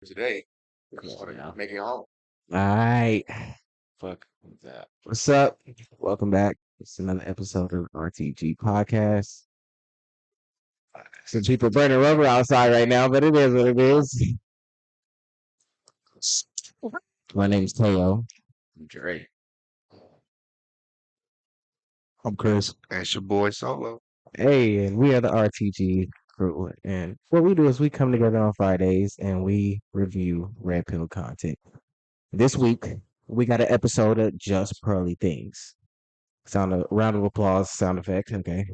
today. Yeah. Making all. All right. Fuck that. What's up? Welcome back. It's another episode of RTG Podcast. Some people burning rubber outside right now, but it is what it is. My name's Kao. Dre. I'm Chris. And it's your boy Solo. Hey, and we are the RTG crew. And what we do is we come together on Fridays and we review RedPill content. This week, we got an episode of Just Pearly Things. Round of applause, sound effect. Okay.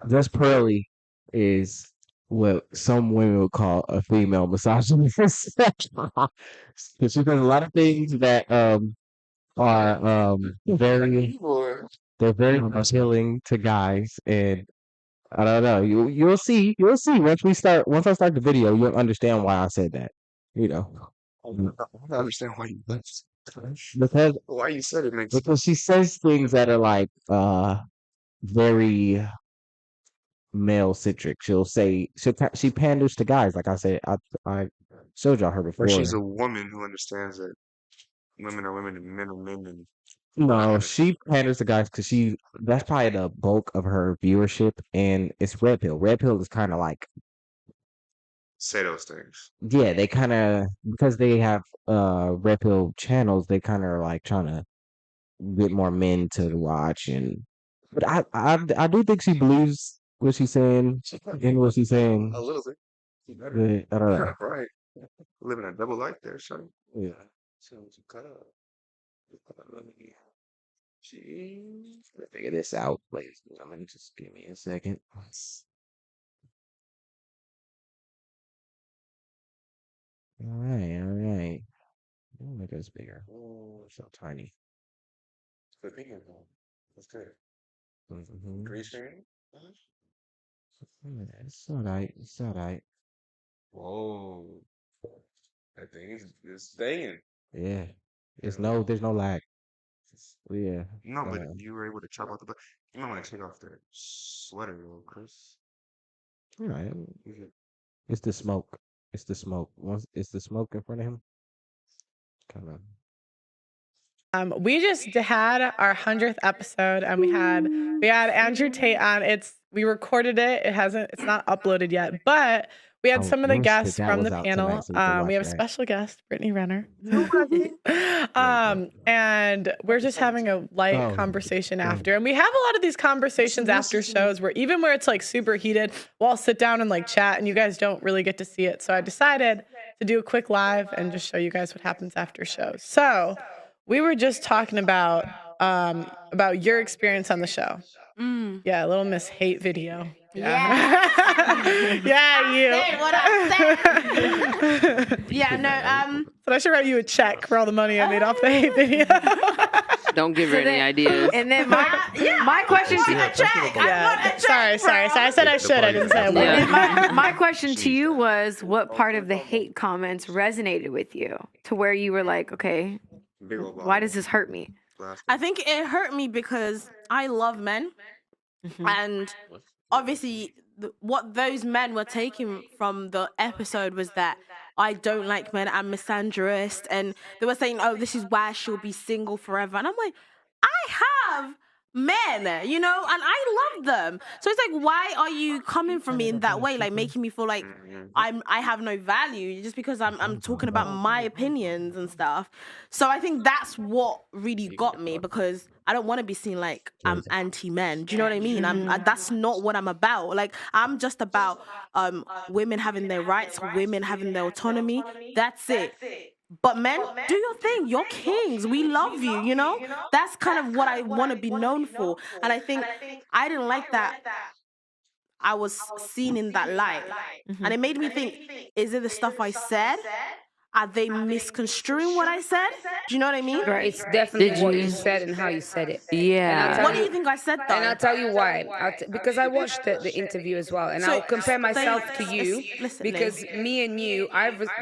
Just Pearly is what some women would call a female misogynist. Because she does a lot of things that are very they're very appealing to guys, and I don't know. You'll see once I start the video, you'll understand why I said that. You know, I don't understand why you left. because Why you said it makes because she says things that are like very male centric. She panders to guys. Like I said, I showed y'all her before. Or she's a woman who understands that women are women and men are men. And No, she panders to guys because that's probably the bulk of her viewership, and it's RedPill. RedPill is kind of like, say those things. yeah, they kind of, because they have RedPill channels, they kind of are like trying to get more men to watch, but I do think she believes what she's saying and what she's saying. A little bit. But I don't know. Right. Living a double life there, son. Yeah. So you cut up. Figure this out, ladies and gentlemen. Just give me a second. All right. I'll make this bigger. Oh, so tiny. It's good being here, though. That's good. Mm-hmm. Green screen? It's all right. Whoa. That thing is staying. Yeah. There's no lag. Yeah. No, but you were able to chop out the. You might want to take off that sweater, though, Chris. All right. It's the smoke. It's the smoke. It's the smoke in front of him. Kind of. We just had our 100th episode, and we had Andrew Tate on. We recorded it. It's not uploaded yet, but we had some of the guests from the panel. We have a special guest, Brittany Renner. And we're just having a light conversation after. And we have a lot of these conversations after shows where it's like super heated, we'll all sit down and like chat, and you guys don't really get to see it. So I decided to do a quick live and just show you guys what happens after shows. So we were just talking about your experience on the show. Yeah, Little Miss Hate video. Yeah. Yeah, you. Hey, what I'm saying. Yeah, no, But I should write you a check for all the money I made off the hate video. Don't give her any ideas. And then my question to you, Sorry. I said I should. I didn't say I would. Yeah. My question to you was, what part of the hate comments resonated with you to where you were like, okay, why does this hurt me? I think it hurt me because I love men. Mm-hmm. And obviously what those men were taking from the episode was that I don't like men, I'm misandrist, and they were saying, oh, this is why she'll be single forever. And I'm like, I have men, and I love them. So it's like, why are you coming from me in that way, like making me feel like I have no value just because I'm talking about my opinions and stuff. So I think that's what really got me, because I don't want to be seen like I'm anti-men. Do you know what I mean? That's not what I'm about. Like, I'm just about women having their rights, women having their autonomy. That's it. But men, do your thing. You're kings. We love you, That's kind of what I want to be known for. And I think I didn't like that I was seen in that light. Mm-hmm. And it made me think, is it the stuff I said? are they misconstruing what I said? Do you know what I mean? Right, it's definitely Did what you you? said and how you said it. Yeah. What do you think I said though? And I'll tell you why. Because I watched the interview as well, and So, I'll compare myself to stay- you listen, because me and you,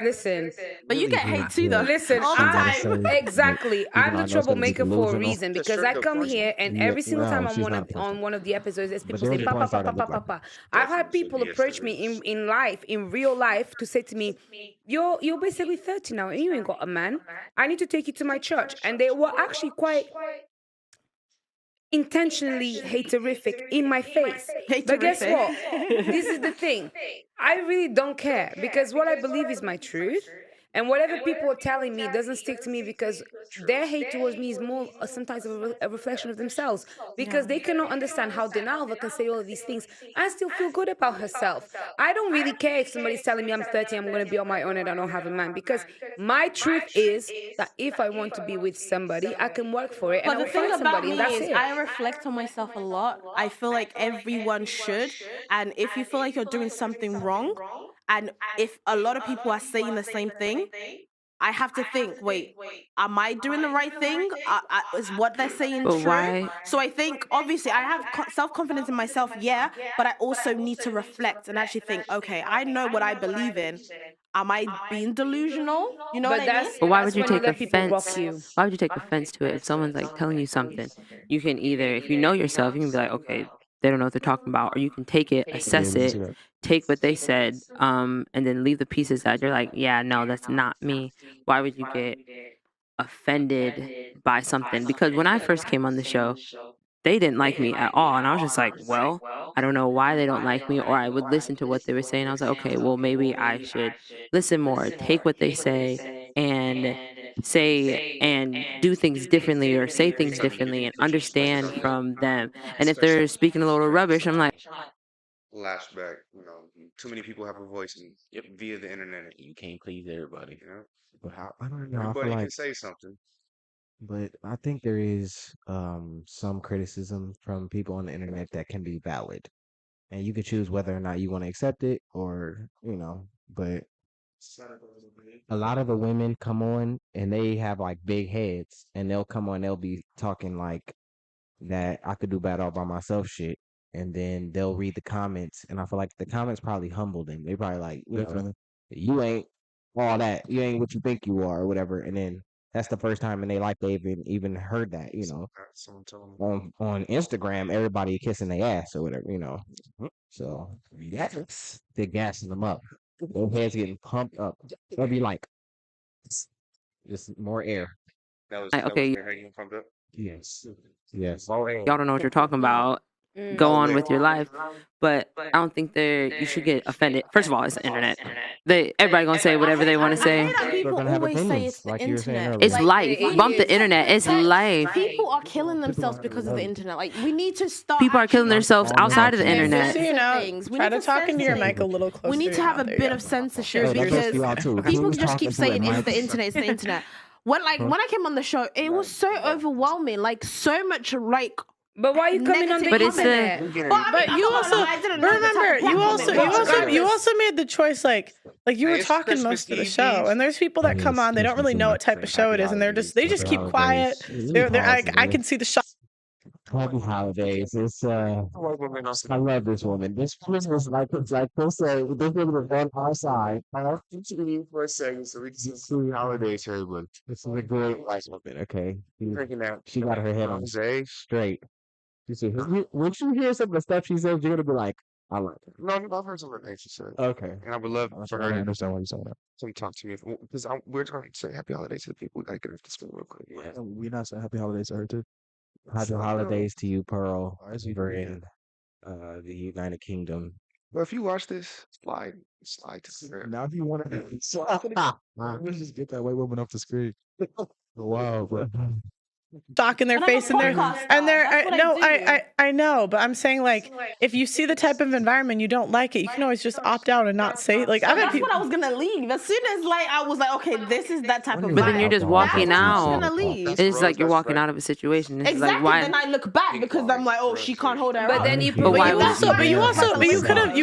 listen. But you get hate too though. Listen, all the I'm time. exactly. I'm the though I know it's gonna be troublemaker for a delusional. reason because I come here and Yeah, every single time no, I'm she's on not a person. on one of the episodes, there's people there say was pa pa one pa side pa that pa looked pa like pa. I've had people approach me in life, in real life, to say to me, "You're basically 30 now and you ain't got a man. I need to take you to my church," and they were actually quite intentionally haterific in my face. But guess what? This is the thing. I really don't care because what I believe is my truth. And whatever people are telling me doesn't stick to me because their hate towards me is more sometimes a reflection of themselves because they cannot understand how Denalva can say all of these things and still feel good about herself. I don't really care if somebody's telling me I'm 30, I'm going to be on my own and I don't have a man because my truth is that if I want to be with somebody, I can work for it and But I the will thing find about somebody me and that's is it. I reflect on myself a lot. I feel like everyone should. And if you feel like you're doing something wrong, and if a lot of people are saying the same thing, I have to think, wait, am I doing the right thing? Is what they're saying But true? why? So I think, obviously, I have self-confidence in myself, yeah, but I also need to reflect and actually think, okay, I know what I believe in. Am I being delusional? You know But what I mean? that's But why that's would you when you take let people rock offense? you. Why would you take offense to it if someone's like telling you something? You can either, if you know yourself, you can be like, okay, they don't know what they're talking about, or you can take it, assess it, take what they said, and then leave the pieces that you're like, yeah, no, that's not me. Why would you get offended by something? Because when I first came on the show, they didn't like me at all. And I was just like, well, I don't know why they don't like me. Or I would listen to what they were saying. I was like, okay, well, maybe I should listen more, take what they say and say and do things differently or say things differently and understand from them. And if they're speaking a little rubbish, I'm like, Lashback, too many people have a voice via the internet. You can't please everybody. You know, But I don't know. I feel everybody like, can say something. but I think there is some criticism from people on the internet that can be valid, and you can choose whether or not you want to accept it or But a lot of the women come on and they have like big heads, and they'll come on, they'll be talking like that I could do bad all by myself shit. And then they'll read the comments, and I feel like the comments probably humble them. They probably like, you ain't all that. You ain't what you think you are, or whatever. And then that's the first time in their life they've even heard that. Someone tell them. On Instagram, everybody kissing their ass or whatever. So that's the gassing them up. Their heads getting pumped up. They'll be like, just more air. okay, How you pumped up? Yes. Yes. y'all don't know what you're talking about. Go on with your life, but I don't think you should get offended. First of all, it's the internet. Everybody gonna say whatever they want to I say. hate that people gonna have always say opinions, it's the like you were saying internet. earlier. It's life. we Bump need the to internet. It's respect- life. People are killing themselves because of the internet. Like we need to start. People are killing actually themselves outside of the Just internet. Just so you know, things. We try need to to talk into your censor mic a little closer. We need to have a There you bit go. of censorship Hey, that goes because for y'all too. people Who's just keep talking to saying it, it's Mike? the internet, it's the internet. When I came on the show, it was so overwhelming. Like so much like. But why are you coming on the But it's internet? But you also remember you also made the choice like you were Hey, it's talking Christmas most of the Eve, show, Eve. and there's people that come on, they don't really know what type of show it is, and they just keep quiet. They're like I can see the shock. Happy holidays. It's I love this woman. This woman is like this woman is on our side. For a second, so we can see holidays to everybody. This is a great white woman. Okay, Drinking that. she got her head on Jose. straight. You see, when you hear some of the stuff she says, you're gonna be like, I like her. No, I've heard some of the things she said. Okay, And I would love for her to understand why you're saying that. come talk to me. Because we're trying to say happy holidays to the people. We got to get off the screen real quick. Yeah. We're not saying happy holidays to her too. Happy holidays to you, Pearl. Alright, so We're in the United Kingdom. But if you watch this, slide to the crib. Now if you want to, let's just get that white woman off the screen. Wow, bro. stock in their And I'm a face and they're podcast and they're star. That's what I do. I know, but I'm saying like if you see the type of environment you don't like it, you can always just opt out and not say like I've had That's people. what I was gonna leave. As soon as like I was like, okay, this is that type of But then vibe. you're just Alcohol, walking That's when I was out. gonna leave. It's like you're walking out of a situation. It's Exactly. like why? Then I look back because I'm like, oh, she can't hold her But own. then you But why promote would But you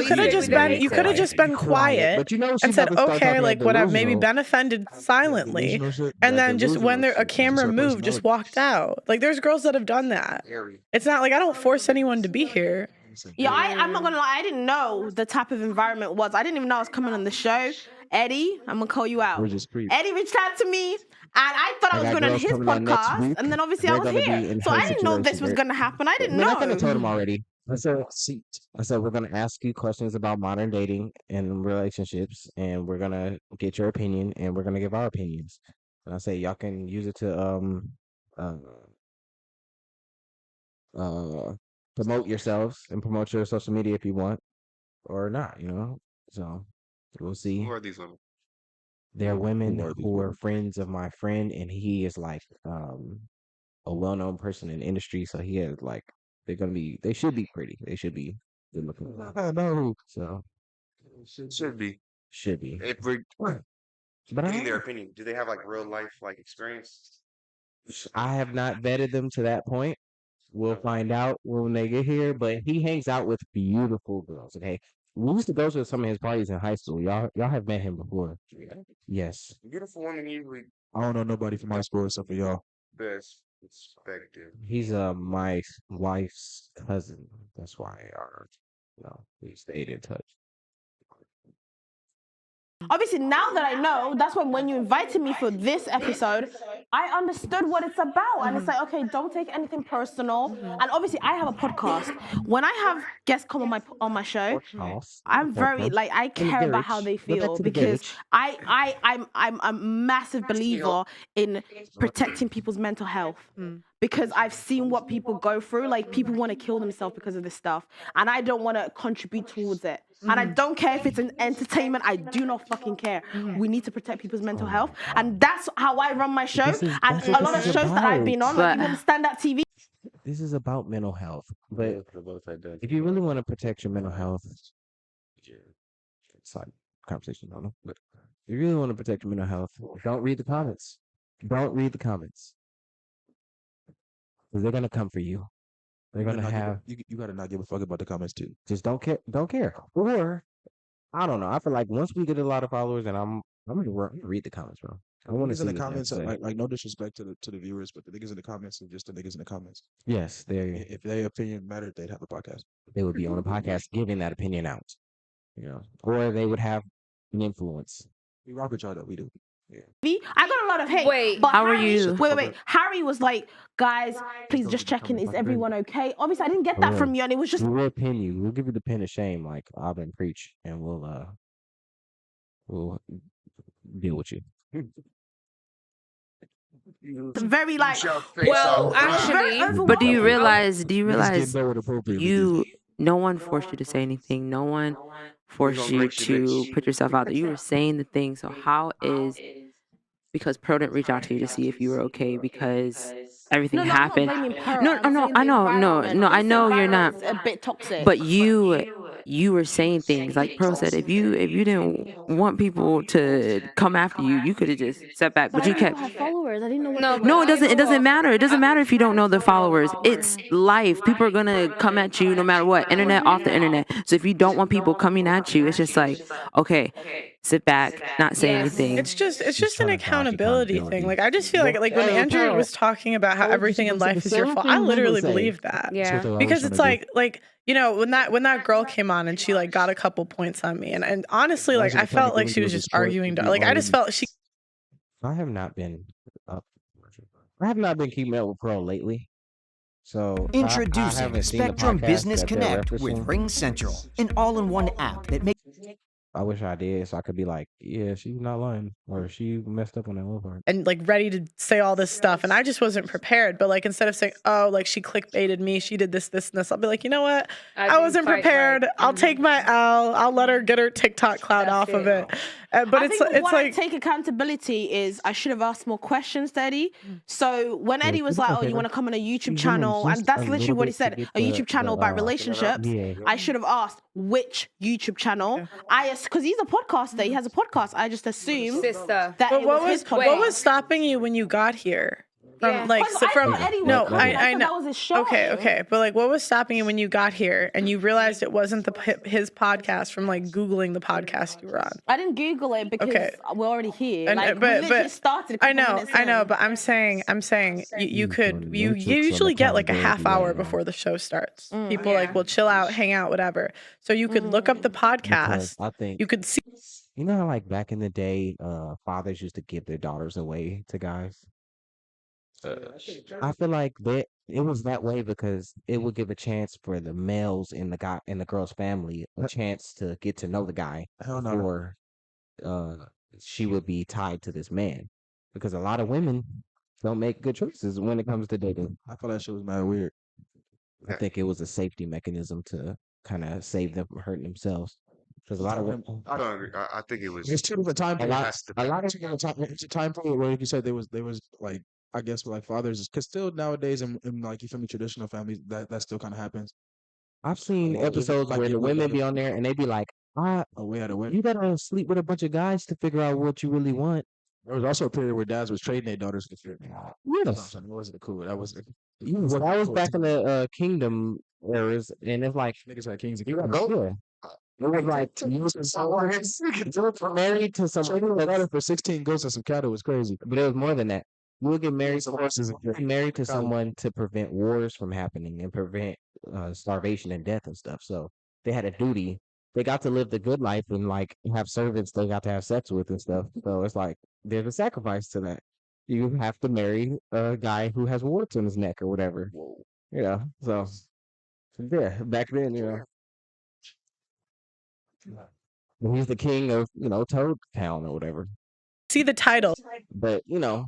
could have just been quiet But you know, she and said never started okay, talking like that whatever, maybe delusional. been offended silently, Delusional shit, and that then just when delusional a shit, camera it's her moved, just personality. walked out. Like there's girls that have done that. It's not like I don't force anyone to be here. Yeah, I'm not gonna lie. I didn't know the type of environment was. I didn't even know I was coming on the show. Eddie, I'm gonna call you out. We're just creep. Eddie reached out to me, and I thought I I was got going on girls his coming on next podcast, week. and then obviously They're I was gonna be here, in so her I didn't know this situation. was gonna happen. I didn't Man, know. I could have told them already. I said we're gonna ask you questions about modern dating and relationships, and we're gonna get your opinion, and we're gonna give our opinions. And I say y'all can use it to promote yourselves and promote your social media if you want or not, you know. So we'll see. Who are these women? They're women are these who are women? friends of my friend, and he is like a well-known person in the industry. So he has like they should be pretty. They should be good looking. I know. So Should be. should be. If we're But getting their opinion, do they have like real life like experience? I have not vetted them to that point. We'll find out when they get here. But he hangs out with beautiful girls. Okay, we used to go to some of his parties in high school. Y'all have met him before. Yes. Beautiful women usually I don't know nobody from my school except for y'all. best perspective. He's my wife's cousin. That's why we stayed in touch. Obviously, now that I know, that's when you invited me for this episode, I understood what it's about. And it's like, okay, don't take anything personal. And obviously, I have a podcast. When I have guests come on my show, I'm very like I care about how they feel because I'm a massive believer in protecting people's mental health. Because I've seen what people go through. Like people want to kill themselves because of this stuff, and I don't want to contribute towards it. And I don't care if it's an entertainment. I do not fucking care. We need to protect people's mental health, and that's how I run my show. And a lot of shows that I've been on, like even stand-up TV. This is about mental health, but if you really want to protect your mental health, side conversation, I don't know. But if you really want to protect your mental health, don't read the comments. Don't read the comments. Because they're gonna come for you. They're gonna have You gotta not give a fuck about the comments too. just don't care. Or I don't know. I feel like once we get a lot of followers, and I'm gonna read the comments, bro. I want to Niggas see in the what they comments, say. like no disrespect to the viewers, but the niggas in the comments are just the niggas in the comments. Yes, If their opinion mattered, they'd have a podcast. they would be on a podcast giving that opinion out. You know, or they would have an influence. We rock with y'all though. We do. Yeah. I got a lot of hate. Wait, but how are Harry, you? Wait. Harry was like, guys, please just check in. Is everyone okay? Obviously, I didn't get that from you, and it was just. We will pin you. We'll give you the pin of shame, like I've been preach, and we'll deal with you. Very like. Well, actually, But do you realize? No one forced you to say anything. No one forced you to put yourself out there. You were saying the thing. So how is because Pearl didn't reach out to you to see if you were okay because everything happened. I know you're not. It's a bit toxic. But you were saying things like Pearl said. If you didn't want people to come after you, you could have just sat back. But you kept. Followers. I didn't know. No, it doesn't. It doesn't matter. It doesn't matter if you don't know the followers. It's life. People are gonna come at you no matter what. Internet, off the internet. So if you don't want people coming at you, it's just like, okay, sit back, not say anything. It's just an accountability thing. Like I just feel like when Andrew was talking about how everything in life is your fault, I literally believe that. Yeah. Because it's like you know when that girl came on and she like got a couple points on me, and honestly like I felt like she was just arguing. Like I just felt she. I have not been keeping up with Pearl lately. So I Introducing haven't seen the Spectrum podcast Business that they're Connect with referencing. Ring Central, an all-in-one app that makes. I wish I did, so I could be like, yeah, she's not lying, or she messed up on that one part. And like ready to say all this stuff, and I just wasn't prepared. But like instead of saying, "Oh, like she clickbaited me, she did this, and this," I'll be like, you know what? I wasn't prepared. I'll take my L. I'll let her get her TikTok cloud off of it, But I it's think what I like take accountability is I should have asked more questions to Eddie. So when Eddie was like, "Oh, you want to come on a YouTube channel?" and that's literally what he said, a YouTube channel about relationships. I should have asked which YouTube channel. Because he's a podcaster, he has a podcast. I just assumed Sister. that But it what was his what podcast. was stopping you when you got here? From Yeah. like Because I from thought Eddie was no, coming. I thought know. that was his show. Okay, but like, what was stopping you when you got here and you realized it wasn't his podcast from like Googling the podcast you were on? I didn't Google it because we're already here. And, like, we literally started. I know, but I'm saying you usually get like a half hour before the show starts. People like will chill out, hang out, whatever. So you could look up the podcast. I think You could see. you know how like back in the day, fathers used to give their daughters away to guys. I feel like it was that way because it would give a chance for the males in the girl's family a chance to get to know the guy Hell no. before she would be tied to this man. Because a lot of women don't make good choices when it comes to dating. I feel that shit was mad weird. I think it was a safety mechanism to kind of save them from hurting themselves. Because a lot of women, I don't agree. I think it was It's two different time periods. a lot of It's a time period where, like you said, there was like, I guess, like fathers, because still nowadays in like, you feel me, traditional families, that still kind of happens. I've seen episodes like, where the give women like be on there and they be like, away out of way. you gotta sleep with a bunch of guys to figure out what you really want. There was also a period where dads was trading their daughters for shit. Yes. It wasn't cool. That was Well, that was back in the kingdom eras, and it's like niggas had kings and you gotta queens. go there. It was like you were married to Trading someone your daughter for 16 goats and some cattle was crazy. but it was more than that. You would get married Some horses and get married to someone to prevent wars from happening and prevent starvation and death and stuff. So they had a duty. They got to live the good life and like have servants they got to have sex with and stuff. So it's like there's a sacrifice to that. You have to marry a guy who has warts on his neck or whatever. You know, so yeah, back then, he's the king of, Toad Town or whatever. See the title But, yeah.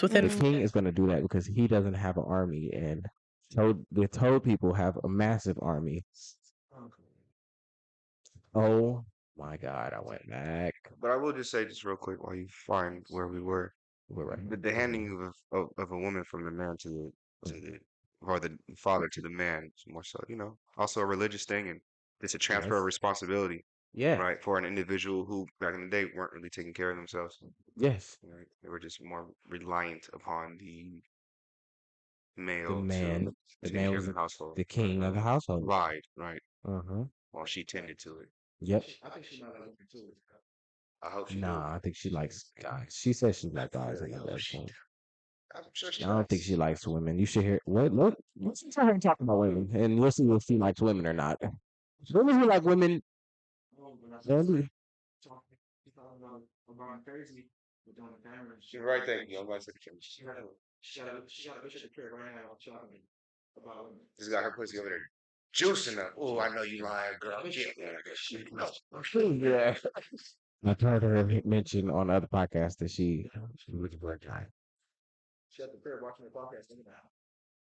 within. The king is going to do that because he doesn't have an army, and the Toad people have a massive army. Oh my God, I went back. But I will just say, just real quick, while you find where we were, We're right. the handing of a woman from the man to the or the father to the man is more so, also a religious thing, and it's a transfer of responsibility, Yeah. right, for an individual who back in the day weren't really taking care of themselves. Yes. Right? They were just more reliant upon the The male man, to the take man care was of the household, the king of the household. provide, right, Uh-huh. while she tended to it. Yep. I hope she Nah, I think she likes guys. She says she likes guys. do. I'm sure she I don't think does. she likes women. You should hear listen to her talk about women and listen if she likes women or not. Women who like women. She's right there. I'm going to say just got her pussy over there juicing up. Oh, I know you lying, girl. Yeah. I heard her mention on other podcasts that she looking for a guy. She had the pair watching the podcast.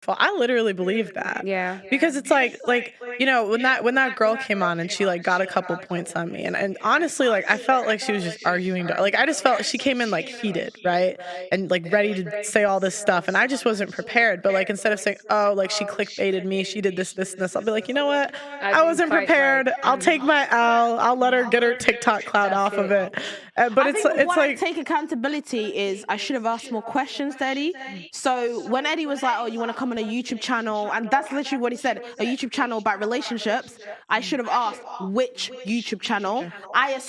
I literally believe that. Yeah. Because it's like when that girl came on and she like got a couple points on me and honestly like I felt like she was just arguing like I just felt she came in like heated, right? And like ready to say all this stuff and I just wasn't prepared. But like instead of saying, oh, like she clickbaited me, she did this, and this, I'll be like, you know what? I wasn't prepared. I'll take my L. I'll let her get her TikTok clout off of it. But it's what I like take accountability is I should have asked more questions to Eddie. So when Eddie was like, oh, you want to come on a YouTube channel, and that's literally what he said, a YouTube channel about relationships, I should have asked which YouTube channel.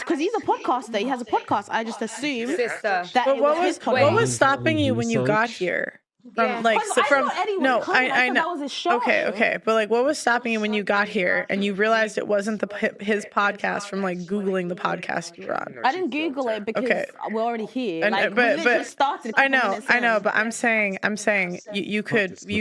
Because he's a podcaster, he has a podcast. I just assumed Sister. that But it was his podcast. what was stopping you when you got here? From like Because I thought Eddie was coming. I thought that was his show. Okay, but like, what was stopping you when you got here and you realized it wasn't his podcast from like Googling the podcast you were on? I didn't Google it because we're already here. And, like, we literally started. I know, but I'm saying you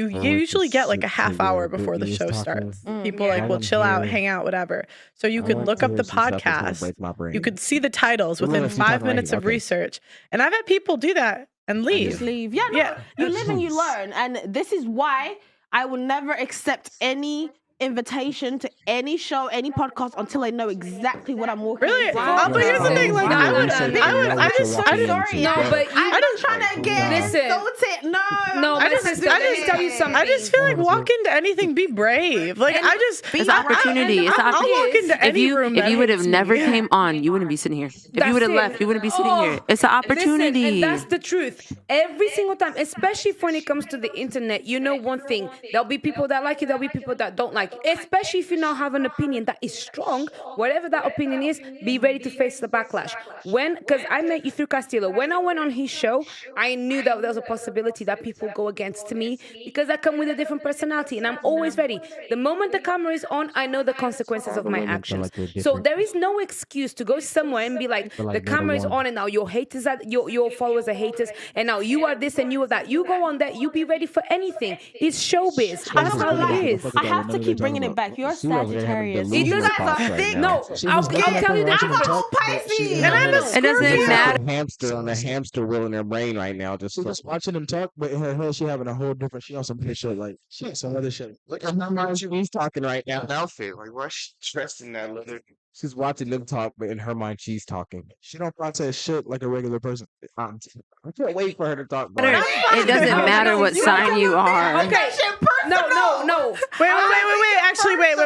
usually get like a half hour before the show starts. People like will chill out, hang out, whatever. So you could look up the podcast. You could see the titles within 5 minutes of research, and I've had people do that and leave. Just leave. Yeah, no, you live and you learn. And this is why I will never accept any invitation to any show, any podcast until I know exactly what I'm walking Really? into. But here's the thing, like I just sorry. No, but I'm not trying to get listen. insulted. No, No, my sister, let me tell you something. I just feel like walk into anything, be brave. Like And I just It's opportunity. It's I'll walk into if any you room. if that you would have hates me. never came on, you wouldn't be sitting here. If you would have left, you wouldn't be sitting here. It's an opportunity. Listen, and that's the truth. Every single time, especially when it comes to the internet, you know one thing. There'll be people that like it, there'll be people that don't like it. Especially if you now have an opinion that is strong, whatever that opinion is, be ready to face the backlash. Because I met you through Castillo. When I went on his show, I knew that there was a possibility that people go against me because I come with a different personality and I'm always ready. The moment the camera is on, I know the consequences of my actions. So there is no excuse to go somewhere and be like, the camera is on and now your haters are your followers are haters and now you are this and you are that. You go on there, you be ready for anything. It's showbiz. That's how it is. I have to keep bringing it back. You're a Sagittarius. It doesn't. No, I'll tell you the I'm all difference. Pisces. And I'm a It doesn't matter. Hamster on the hamster wheel in her brain right now. She's just watching them talk, but in her head, she having a whole different. She on some other shit, like some other shit. Look at how much she's talking right now. An outfit. Like, why is she dressed in that leather? She's watching them talk, but in her mind, she's talking. She don't process shit like a regular person. I can't wait for her to talk. Bro. It doesn't matter what sign you are. Okay. No. Wait. Actually, wait.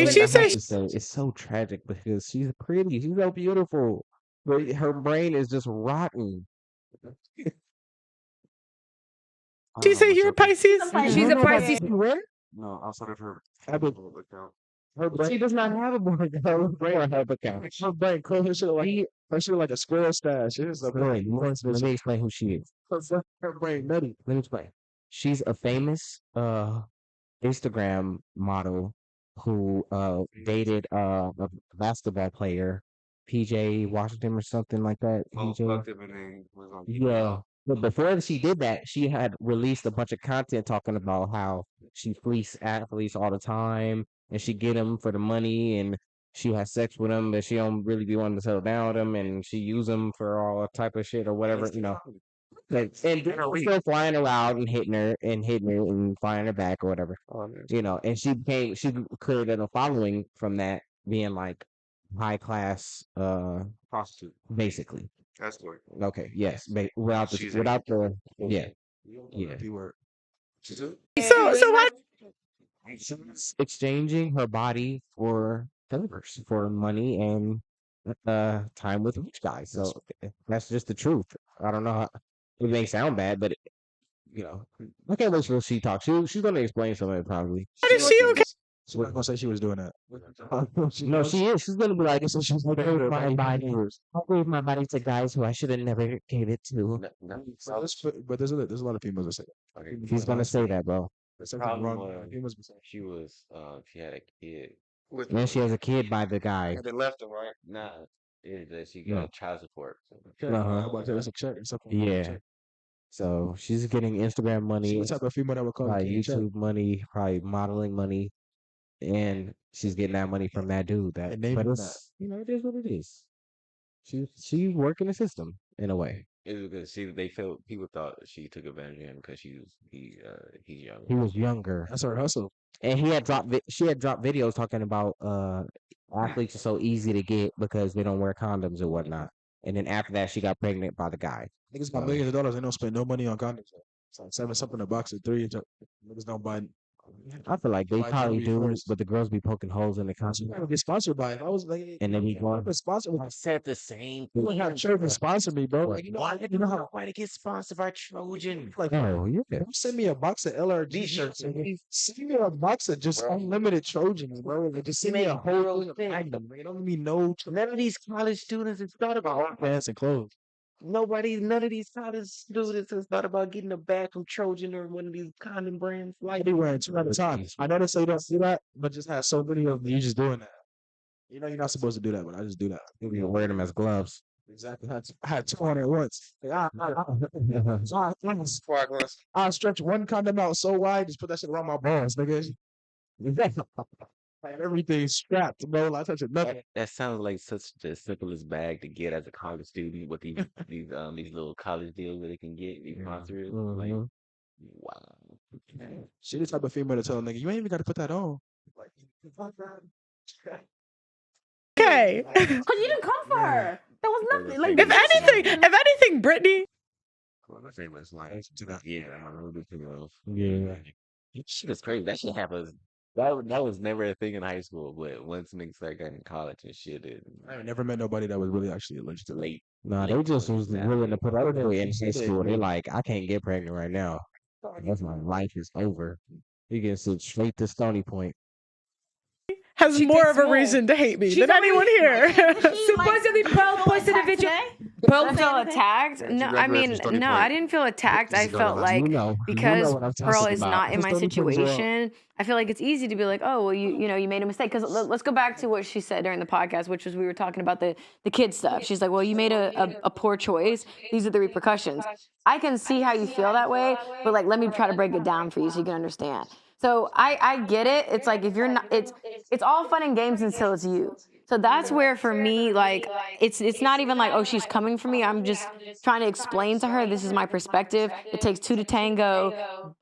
She said It's so tragic because she's pretty. She's so beautiful. But her brain is just rotten. she said you're a Pisces. She's a Pisces. Where? No, outside of her Habit. account. Her brain, she does not have a board account. Her brain, call her shit like a squirrel stash. It is a brain. Let me explain who she is. Her brain nutty. Let me explain. She's a famous Instagram model who dated a basketball player, PJ Washington or something like that. Yeah. But before she did that, she had released a bunch of content talking about how she fleeced athletes all the time and she get them for the money and she has sex with them, but she don't really be wanting to settle down with them and she use them for all type of shit or whatever, you know. Like, and still flying around and hitting her and flying her back or whatever, you know. And she created a following from that, being like high class Prostitute. basically. That's the word. Okay, yes, without the yeah. So why? She's exchanging her body for favors, for money and time with rich guys. So that's just the truth. I don't know how it may sound bad, but you know, I can't wait till she talks. She's gonna explain some of it probably. But is she okay? She's not gonna say she was doing that. No, she is. She's gonna be like, so she's like, I'll give my body to guys who I should have never gave it to. But there's a lot of females that say that. He's gonna say that, bro. There's something wrong. She had a kid. And she has a kid by the guy. And they left him, right? Nah, she got child support. Yeah. So she's getting Instagram money, She's the type of female that would call probably YouTube money, probably modeling money, and she's getting that money from that dude. But it's, you know, it is what it is. She's working the system in a way. It was because people thought she took advantage of him because he's young. He was younger. That's her hustle. And she had dropped videos talking about athletes are so easy to get because they don't wear condoms or whatnot. And then after that, she got pregnant by the guy. Niggas got millions of dollars. They don't spend no money on condoms. It's like 7 something a box of 3. Niggas don't buy. I feel like they probably do, but the girls be poking holes in the condom. I would get sponsored by it. I was like, and then he going. Sponsored. I said the same You would have Trojan sponsor me, bro. Like, you know how why to get sponsored by Trojan? Like, oh yeah. Don't send me a box of LRG shirts. Send me a box of just unlimited Trojans, bro. Like, just send me a whole item. It don't mean no. None of these college students has thought about pants and clothes. None of these college students has thought about getting a bag from Trojan or one of these condom brands. Like they wearing 2 at a time. I know they say you don't do that, but just have so many of them. You just doing that. You know you're not supposed to do that, but I just do that. You can wear them as gloves. Exactly. I had 200 at once. I stretch one condom out so wide, just put that shit around my balls, nigga. Like everything strapped, bro. I touch it nothing. That sounds like such the simplest bag to get as a college student with these little college deals that they can get these sponsors. Like, wow. She the type of female to tell a nigga, you ain't even got to put that on. Okay. Because you didn't come for her. That was nothing. Like, if anything, Brittany. My famous like, yeah, yeah. Shit is crazy. That shit happens. That was never a thing in high school, but once niggas started getting in college and shit, I never met nobody that was really actually allergic to late. Nah, they just was willing to put out there in high school. They like, I can't get pregnant right now. That's my life is over. You get sent straight to Stony Point. Has more of a reason to hate me than anyone here. Supposedly, Pearl posted a video. Pearl felt attacked? No, I mean, no, I didn't feel attacked. I felt like because Pearl is not in my situation, I feel like it's easy to be like, oh, well, you made a mistake. Because let's go back to what she said during the podcast, which was we were talking about the kid stuff. She's like, well, you made a poor choice. These are the repercussions. I can see how you feel that way, but like, let me try to break it down for you so you can understand. So I get it. It's like if you're not, it's all fun and games until it's you. So that's where for me, like it's not even like, oh, she's coming for me. I'm just trying to explain to her this is my perspective. It takes two to tango.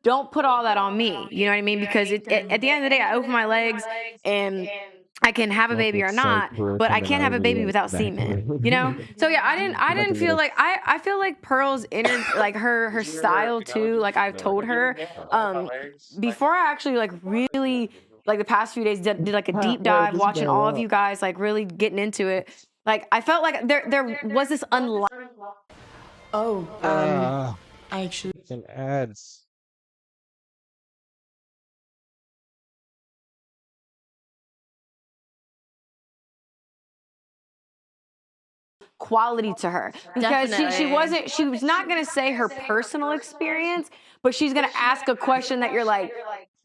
Don't put all that on me. You know what I mean? Because at the end of the day, I open my legs and I can have a baby or not, but I can't have a baby without semen, you know? So yeah, I didn't feel like, I feel like Pearl's like her style too, like I've told her, before I actually like really, like the past few days did like a deep dive, watching all of you guys, like really getting into it. Like I felt like there was this I actually ads. quality to her because she was not going to say her personal experience, but she's going to ask a question that you're like,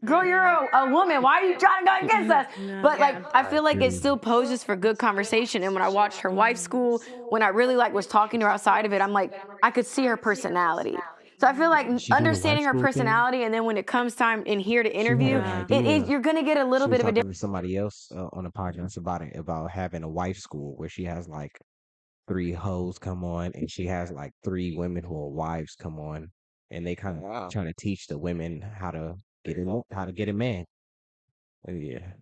girl, you're a woman, why are you trying to go against us? But like I feel like it still poses for good conversation. And when I watched her wife's school, when I really like was talking to her outside of it, I'm like, I could see her personality. So I feel like understanding her personality, and then when it comes time in here to interview, you're gonna get a little bit of a different. Somebody else on a podcast about having a wife school where she has like 3 hoes come on, and she has like 3 women who are wives come on, and they kind of trying to teach the women how to get a man. Yeah,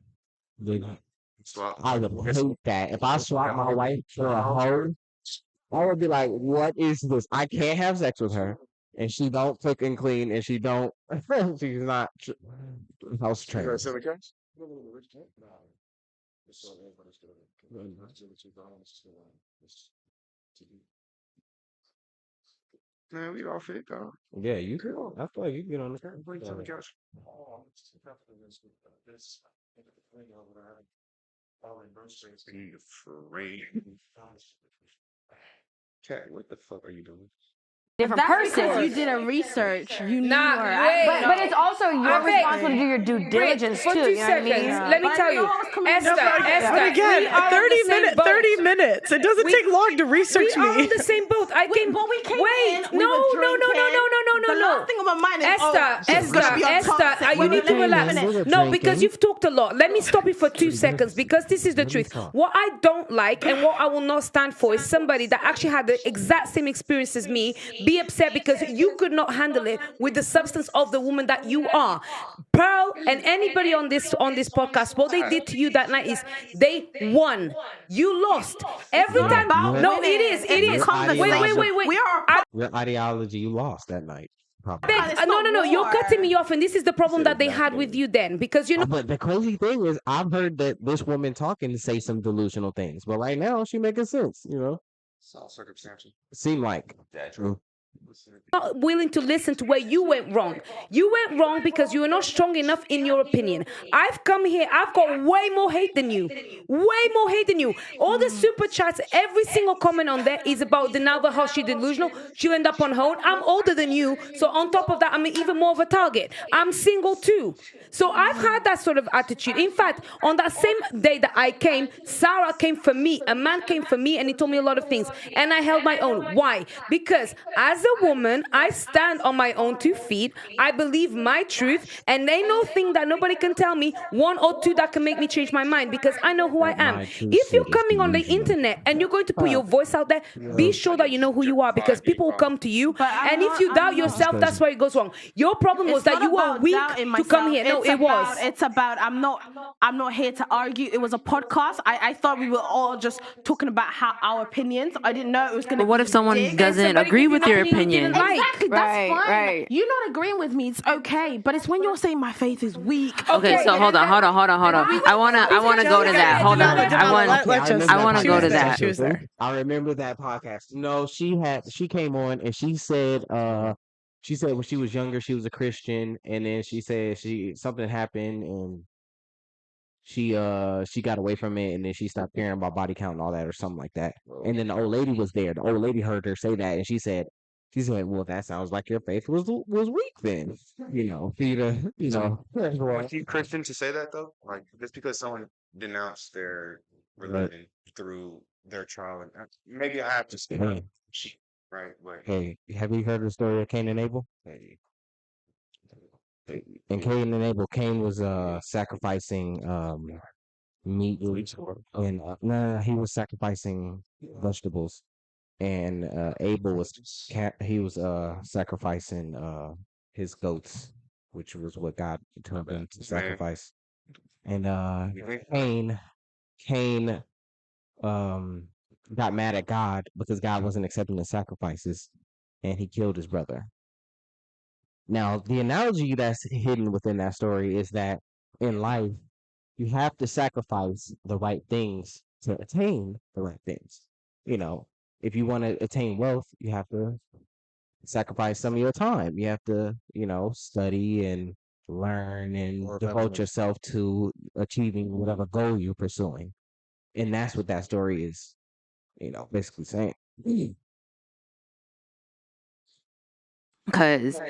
I would hate that if I swap my wife for a hoe. I would be like, what is this? I can't have sex with her, and she don't cook and clean, and she don't. She's not house trained. Man, we all fit, though. Yeah, you could. I feel like you can get on the couch. On the couch. Free. Cat, what the fuck are you doing? Different person. Because you did a research. You knew wait, but it's also your responsibility to do your due diligence for too. 2 You know what I seconds. mean? Let me tell you, Esther, But again, 30 minutes. It doesn't take long to research we me. are on the same boat. I came. But we came Wait, in, we were drinking. The last thing on my mind is, Esther, you need to relax. No, because you've talked a lot. Let me stop you for 2 seconds because this is the truth. What I don't like and what I will not stand for is somebody that actually had the exact same experience as me be upset because you could not handle it with the substance of the woman that you are. Pearl and anybody on this podcast, what they did to you that night is they won. You lost. Every time. No, it is. Wait. We are. Your ideology, you lost that night. Probably. No. You're cutting me off, and this is the problem that they had with you then, because you know. But the crazy thing is, I've heard that this woman talking say some delusional things, but right now she making sense. You know, It's all circumstantial. seem like true. Not willing to listen to where you went wrong. You went wrong because you were not strong enough in your opinion. I've come here, I've got way more hate than you. Way more hate than you. All the super chats, every single comment on there is about Denalva, how she's delusional. She'll end up on hold. I'm older than you, so on top of that, I'm even more of a target. I'm single too. So I've had that sort of attitude. In fact, on that same day that I came, Sarah came for me. A man came for me and he told me a lot of things. And I held my own. Why? Because as As a woman, I stand on my own 2 feet. I believe my truth, and ain't no thing that nobody can tell me, 1 or 2 that can make me change my mind, because I know who I am. If you're coming on the internet and you're going to put your voice out there, be sure that you know who you are, because people will come to you. And if you doubt yourself, that's where it goes wrong. Your problem was that you were weak to come here. No, it was. It's about I'm not here to argue. It was a podcast. I thought we were all just talking about how our opinions. I didn't know it was going to. But what if someone doesn't agree with your opinion? Exactly, that's fine. Right. You're not agreeing with me. It's okay. But it's when you're saying my faith is weak. Okay, so hold on. I wanna go to that. Hold on. I wanna go to that. I remember that podcast. No, she came on and she said when she was younger she was a Christian, and then she said something happened and she got away from it, and then she stopped caring about body count and all that or something like that. And then the old lady was there. The old lady heard her say that, and she said, well, that sounds like your faith was weak then. Was she Christian to say that though? Like, just because someone denounced their religion through their trial, and maybe I have to say she, right? But Hey, have you heard the story of Cain and Abel? And Cain and Abel, Cain was sacrificing meat, and no, he was sacrificing vegetables, and Abel was sacrificing his goats, which was what God told him to sacrifice. And Cain got mad at God because God wasn't accepting the sacrifices, and he killed his brother. Now, the analogy that's hidden within that story is that in life, you have to sacrifice the right things to attain the right things. If you want to attain wealth, you have to sacrifice some of your time. You have to, study and learn and devote yourself to achieving whatever goal you're pursuing. And that's what that story is, basically saying. Because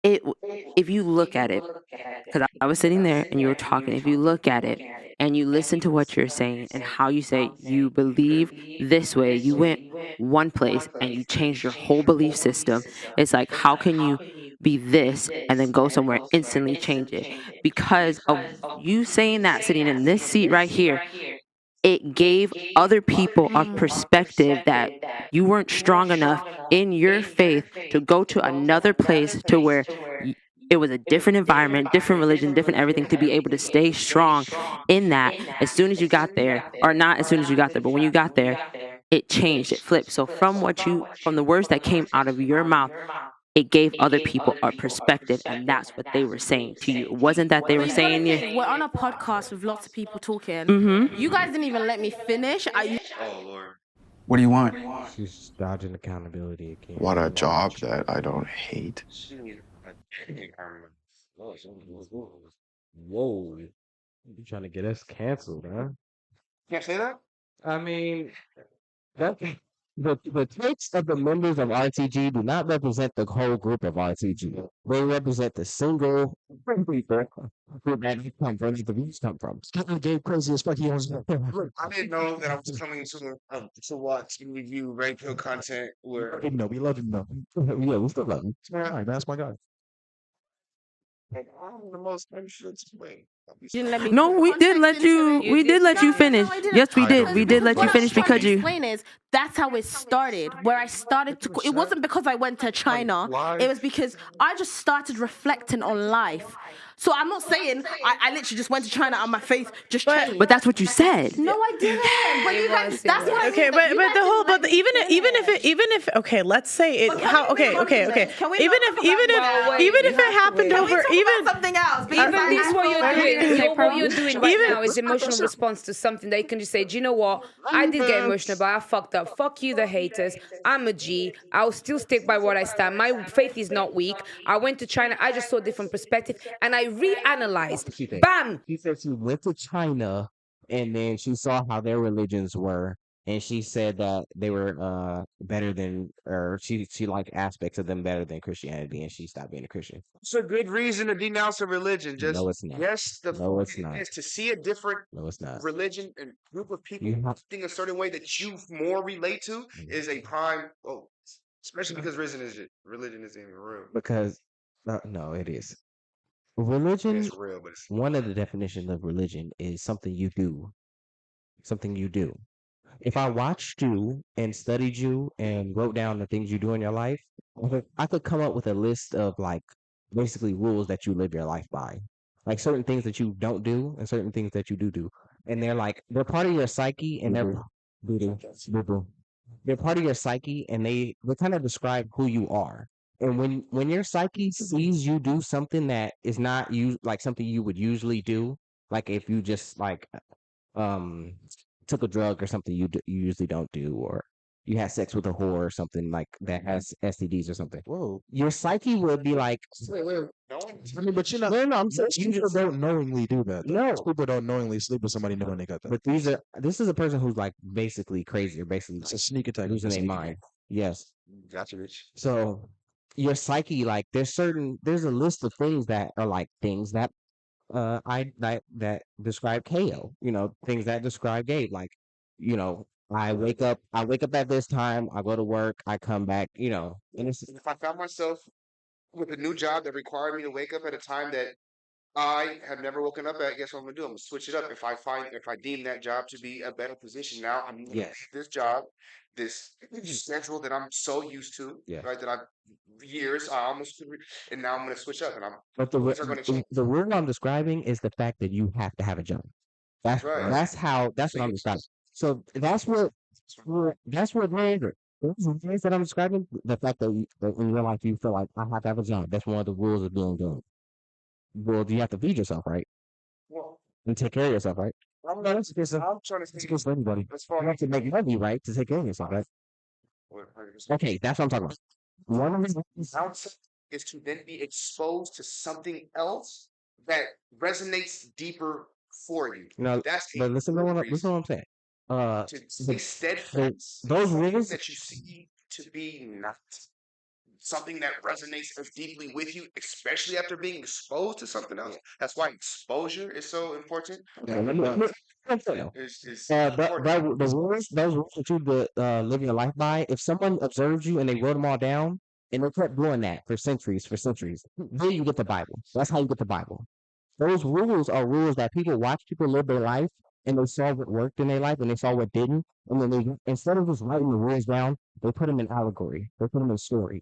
if you look at it, because I was sitting there and you were talking, if you look at it and you listen to what you're saying and how you say you believe this way, you went one place and you changed your whole belief system. It's like, how can you be this and then go somewhere and instantly change it? Because of you saying that, sitting in this seat right here, it gave other people a perspective that you weren't strong enough in your faith to go to another place to where it was a different environment, different religion, different everything, to be able to stay strong in that. As soon as you got there, or not as soon as you got there, but when you got there, it changed, it flipped. So from the words that came out of your mouth, it gave other people a perspective, and that's what they were saying to you. It wasn't that they were saying we're on a podcast with lots of people talking. Mm-hmm. You guys didn't even let me finish. oh Lord. What do you want? She's dodging accountability again. Want a job that I don't hate? Whoa. You trying to get us canceled, huh? Can't say that? I mean, the takes of the members of RTG do not represent the whole group of RTG. They represent the single people who that come from, the views come from. Gabe crazy as fuck. He owns Look, I didn't know that I was coming to watch and review RedPill content where No, we love him though. Yeah, we still love him. All right, man, that's my guy. I'm the most anxious way. No, we did let you finish. Yes, we did. We did let you finish because you. Explain is that's how it started. Where I started to. It wasn't because I went to China. It was because I just started reflecting on life. So I'm not saying I literally just went to China and my faith just changed. But that's what you said. No, I didn't. But you guys, that's what I mean. Okay, but even if okay, let's say it. How okay. Even if it happened over something else. Even this what you're doing right now is emotional response to something that you can just say, do you know what? I did get emotional, but I fucked up. Fuck you, the haters. I'm a G. I'll still stick by what I stand. My faith is not weak. I went to China. I just saw a different perspective, and I reanalyzed. Bam! She said she went to China, and then she saw how their religions were, and she said that they were better than, or she liked aspects of them better than Christianity, and she stopped being a Christian. It's a good reason to denounce a religion. Just no, it's not. Yes, no, it's not. Is to see a different religion and group of people acting a certain way that you more relate to is a prime. Oh, Especially because religion isn't even real. Because no, it is. Religion, it's real, but it's one of the definitions of religion is something you do. Something you do. If I watched you and studied you and wrote down the things you do in your life, I could come up with a list of like basically rules that you live your life by. Like certain things that you don't do and certain things that you do. And they're part of your psyche and they're part of your psyche and they kind of describe who you are. And when your psyche sees you do something that is not you like something you would usually do, like if you just like um took a drug or something you usually don't do, or you had sex with a whore or something like that has STDs or something. Whoa. Your psyche would be like, wait. I mean, but you're not. No, I'm saying you just don't knowingly do that. No. Most people don't knowingly sleep with somebody knowing they got that. But this is a person who's like basically crazy or basically It's a sneak attack. losing their mind. Yes. Gotcha, Rich. So your psyche, like there's a list of things that are like things that that describe Kao, things that describe Gabe. Like, I wake up at this time, I go to work, I come back, and it's If I found myself with a new job that required me to wake up at a time that I have never woken up at, guess what I'm gonna do? I'm gonna switch it up. If I deem that job to be a better position, now I'm gonna Yes. pick this job, this schedule that I'm so used to, Yeah. right? That I've years, I almost, and now I'm gonna switch up, and But things are gonna change. the rule I'm describing is the fact that you have to have a job. That's Right. that's what I'm describing. So that's what they're those things that I'm describing. The fact that in your life you feel like I have to have a job. That's one of the rules of being good. Well, you have to feed yourself, right? Well, And take care of yourself, right? I'm That's against trying to it's say against anybody. as You far have to make money, right, to take care of yourself, right? Okay, that's what I'm talking about. One of the outside is to then be exposed to something else that resonates deeper for you. That's but listen to what I'm saying. to stay steadfast. Those something rules that you see to be not something that resonates as deeply with you, especially after being exposed to something else. That's why exposure is so important. Is important. those rules that you live your life by, if someone observed you and they wrote them all down and they kept doing that for centuries, then you get the Bible. That's how you get the Bible. Those rules are rules that people watch people live their life and they saw what worked in their life and they saw what didn't. And then they, instead of just writing the rules down, they put them in allegory. They put them in story.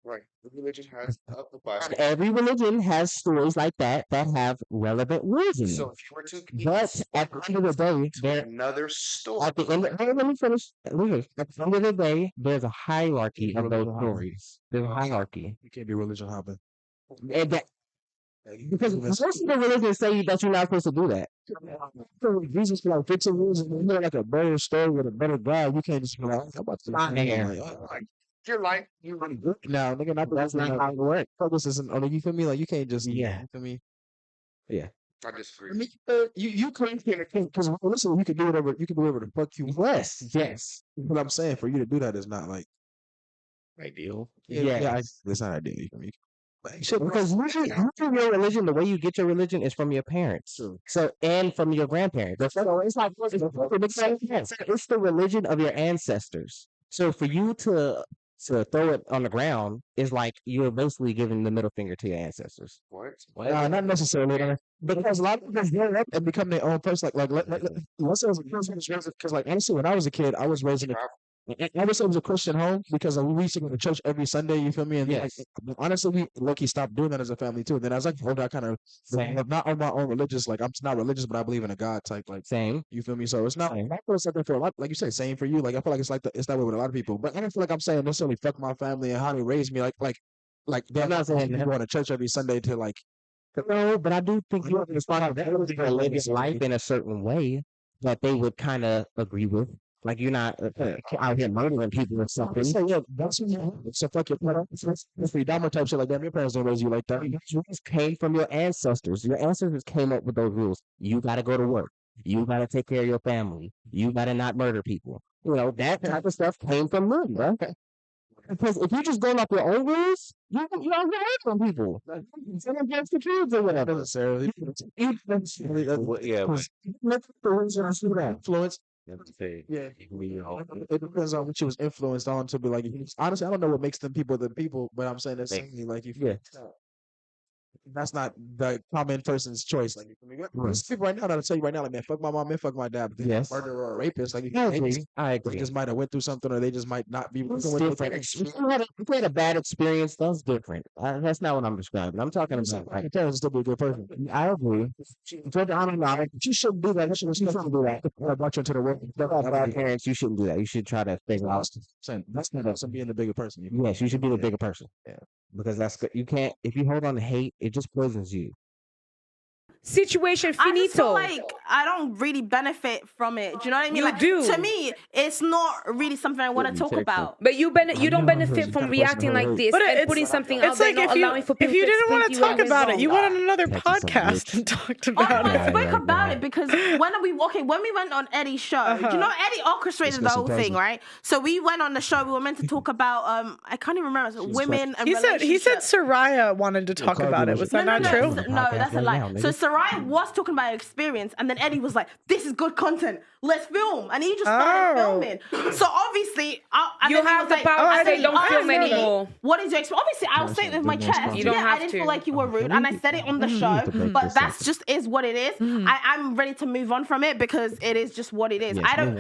Right. The religion has a Bible. Every religion has stories like that have relevant rules in So them. if you were to But at the end of the day, another story. at the end hey, let me finish. At the end of the day, there's a hierarchy of those stories. There's a hierarchy. You can't be religion hopping. And that, because most of the religions say that you're not supposed to do that. So Jesus for like 15 years and you hear like a better story with a better God, you can't just be like, I'm about to Your life, you really good. now, nigga, that's not how it works. Focus isn't on it. You feel me? Like you can't just Yeah. You feel me? Yeah. I disagree. I mean, you can't because listen, you can do whatever the fuck you want. Yes. What I'm saying for you to do that is not like Ideal. it's not ideal. You feel me? Because usually your religion, the way you get your religion is from your parents. So and from your grandparents. So it's like it's the religion of your ancestors. So for you to throw it on the ground is like you're basically giving the middle finger to your ancestors. What? Not necessarily. Because a lot of people grow up and become their own person. Once I was a kid, because like honestly, when I was a kid, I was raised in a I was a Christian home because we used to go to church every Sunday. You feel me? And honestly, we lucky stopped doing that as a family too. And then as I got older, I kind of not on my own religious. Like I'm not religious, but I believe in a God type. Like same. You feel me? So it's not something for a lot. Like you said, same for you. Like I feel like it's that way with a lot of people. But I don't feel like I'm saying necessarily fuck my family and how they raised me. Like they're not saying going to church every Sunday to like. No, but I do think you have to respond to live your life in a certain way that they would kind of agree with. Like you're not out here murdering people or something. That's so fuck your parents. That's pretty dumb type shit like that. Your parents didn't raise you like that. Those rules came from your ancestors. Your ancestors came up with those rules. You got to go to work. You got to take care of your family. You got to not murder people. That type of stuff came from them, right? Because if you're just going off your own rules, you're not from people. Send against the kids or whatever. Necessarily. Yeah, but Influence. Yeah, it depends on what you was influenced on to be like. Honestly, I don't know what makes them people the people, but I'm saying that's like if that's not the common person's choice. Like, there's people right now that'll tell you right now, like, man, fuck my mom and fuck my dad. But yes, murderer or a rapist, like, I agree. They just might have went through something, or they just might not be. It's different. If you had a bad experience, that's different. That's not what I'm describing. I'm talking about. Your parents still be a good person. I agree. You shouldn't do that. You shouldn't do that. I brought you into the world. Bad parents, you shouldn't do that. You should try to figure out. That's not being the bigger person. Yes, you should be the bigger person. Yeah, because that's good. You can't. If you hold on to hate, it just poisons you. Situation I just feel finito. like I don't really benefit from it. Do you know what I mean? You like, do. To me, it's not really something I want to talk about. But you don't benefit from reacting like this and putting something out there, not allowing for people if you didn't want to talk about it, you went on another That's podcast and talked about I it. spoke about it because when we went on Eddie's show, do you know Eddie orchestrated the whole thing, right? So we went on the show. We were meant to talk about I can't even remember, women and he said Soraya wanted to talk about it. Was that not true? No, that's a lie. So Soraya was talking about her experience, and then Eddie was like, "This is good content. Let's film," and he just started filming. So obviously, you have the power to say, "Don't film anymore." What is your experience? Obviously, I'll say it with my chest. You don't have I didn't to. feel like you were rude, and I said it on the show. But that's just is what it is. I'm ready to move on from it because it is just what it is. I don't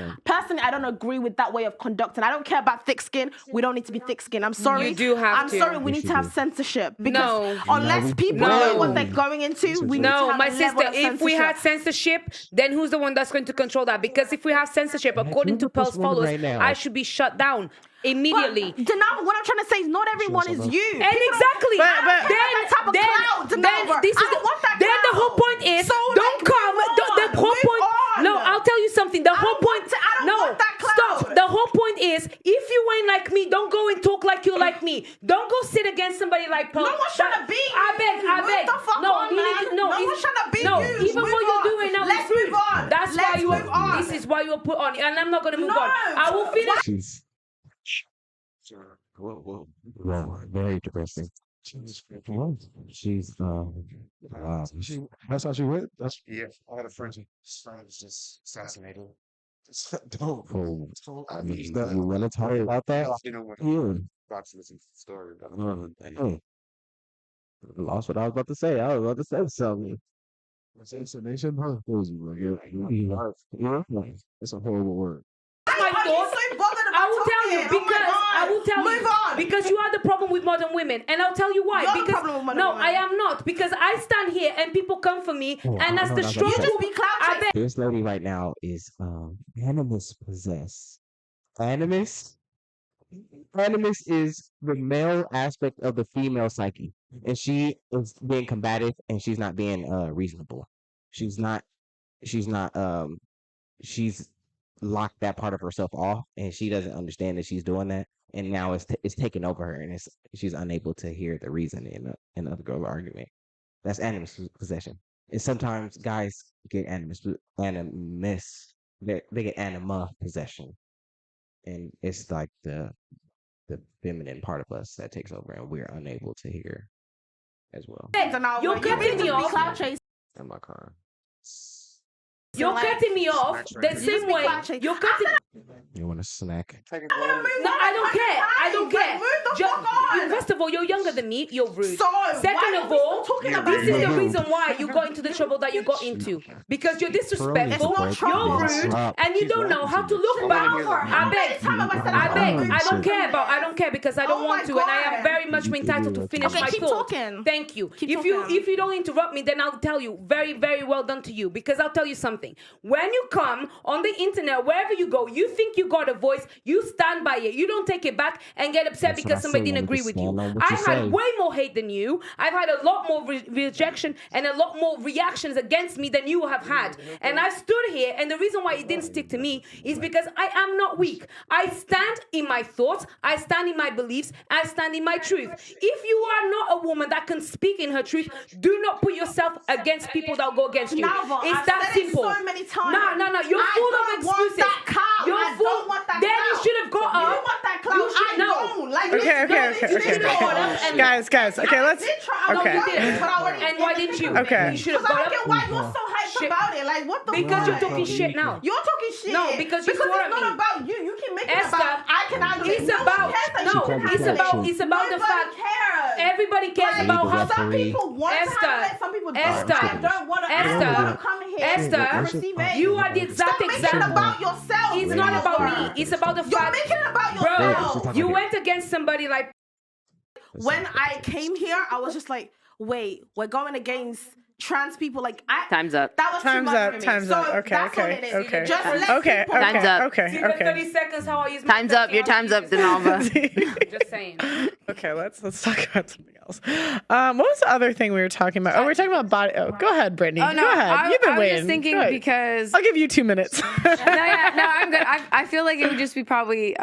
agree with that way of conducting. I don't care about thick skin. We don't need to be thick skinned. I'm sorry. You do have I'm to. sorry. We need to have censorship because unless people know what they're going into, we need to have my a level sister. of If we had censorship, then who's the one that's going to control that? Because if we have censorship, according to Pearl's followers, I should be shut down immediately. But Denava, what I'm trying to say is not everyone is you. And exactly. Then the whole point is don't come. The whole point. No, I'll tell you something. The whole point. Stop. The whole point is if you ain't like me, don't go and talk like you like me. Don't go sit against somebody like Pearl. No one's trying to be you. I beg. No, one's trying to be you. Even what you're doing now is rude. That's why you are. This is why you were put on, and I'm not gonna move on. I will finish. Whoa. Very depressing. She's that's how she went. Yeah, I had a friend whose friend was just assassinated. Dope. I mean, you want to talk about that? You know what? About to listen to the story. Lost what I was about to say. I was about to say something. Assassination, huh? It's a horrible word. I will tell you because you are the problem with modern women, and I'll tell you why. I am not, because I stand here and people come for me, and that's the struggle. You just be clout. This lady right now is animus possessed. Animus is the male aspect of the female psyche, and she is being combative, and she's not being reasonable. She's locked that part of herself off, and she doesn't understand that she's doing that, and now it's taking over her, and she's unable to hear the reason in another girl argument. That's animus possession. And sometimes guys get they get anima possession, and it's like the feminine part of us that takes over, and we're unable to hear as well. You're cutting me off. In my car. You're cutting me off the same way. You're cutting. You want a snack? No, I don't care. First of all, you're younger than me. You're rude. Second of all, this is the reason why you got into the trouble that you got into. Because you're disrespectful, you're rude, and you don't know how to look back. I beg. I don't care because I don't want to, and I am very much entitled to finish my thought. Thank you. If you don't interrupt me, then I'll tell you very, very well done to you, because I'll tell you something. When you come on the internet, wherever you go, you think you got a voice, you stand by it. You don't take it back and get upset because somebody didn't agree with you. I've had way more hate than you. I've had a lot more rejection and a lot more reactions against me than you have had. And I stood here, and the reason why it didn't stick to me is because I am not weak. I stand in my thoughts, I stand in my beliefs, I stand in my truth. If you are not a woman that can speak in her truth, do not put yourself against people that will go against you. It's that simple. So many times. No. You're full of excuses. You're full. Then you should have got up. You want that clout? Okay. Guys. Okay, let's. Okay. And why didn't you? Okay. You should have got up. Why you're so hyped shit. about it. Like, what the Because fuck? you're talking shit now. You're talking shit. No, because you swore at it's me. not about you. You can make it Esther, about I can handle it. it's about it's about the fact everybody cares about how some people want to handle it, some people don't. I don't want to come here. Esther, you are the exact Stop making it about yourself. It's not about me. It's about the fact. You're making it about yourself. Bro, you went against somebody like. When I came here, I was just like, wait, we're going against trans people. Like, Time's up. That was Time's too much up. for me. Time's so up. Okay. That's all it is. Just let people Time's up. Okay. 30 seconds. How I use. Time's up. Your time's up, Denalva. Just saying. Okay, let's talk about something else. What was the other thing we were talking about? Oh, we were talking about body. Oh, go ahead, Brittany. Oh, no, go ahead. You've been I was waiting. just thinking because I'll give you 2 minutes. no, I'm good. I feel like it would just be probably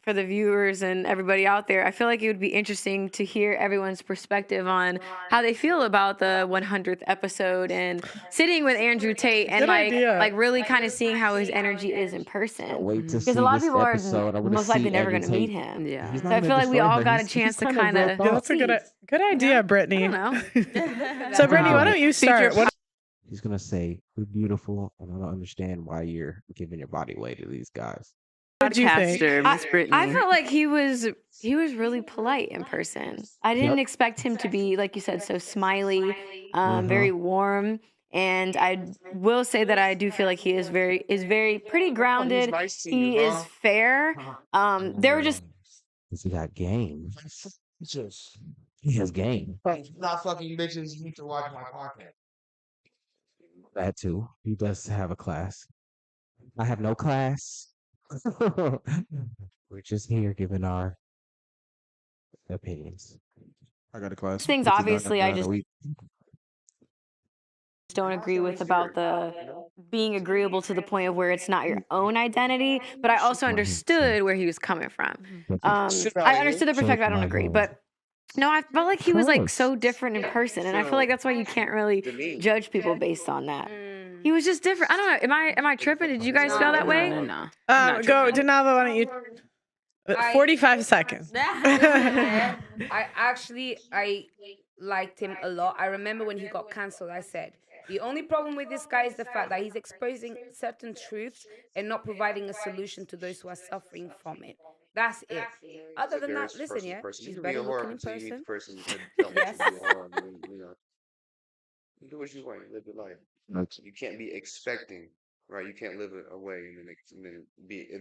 for the viewers and everybody out there. I feel like it would be interesting to hear everyone's perspective on how they feel about the 100th episode and sitting with Andrew Tate and like really kind of seeing how his energy is in person. Because a lot of people are most likely never going to meet him. Yeah. So I feel like we all got a chance to kind of. Yeah, that's a good idea, Brittany. I don't know. So Brittany, why don't you start? He's gonna say you're beautiful, and I don't understand why you're giving your body away to these guys. What do you think? Miss Brittany. I felt like he was really polite in person. I didn't expect him to be, like you said, so smiley, very warm. And I will say that I do feel like he is very pretty grounded. He is fair. There were just he got game. He has game. Not fucking bitches. You need to watch my podcast. That too. He does have a class. I have no class. We're just here giving our opinions. I got a class. things obviously I just don't agree with about the being agreeable to the point of where it's not your own identity, but I also understood where he was coming from. I understood the perspective. I don't agree, but no, I felt like he was like so different in person, and I feel like that's why you can't really judge people based on that. He was just different. I don't know. Am I tripping? Did you guys feel that way? No. Go, Denalva. Why don't you? 45 seconds. I liked him a lot. I remember when he got cancelled, I said, the only problem with this guy is the fact that he's exposing certain truths and not providing a solution to those who are suffering from it. That's it. Other than that, listen, he's better looking in person. Yes. Do what you want. Live your life. You can't be expecting, right? You can't live a way and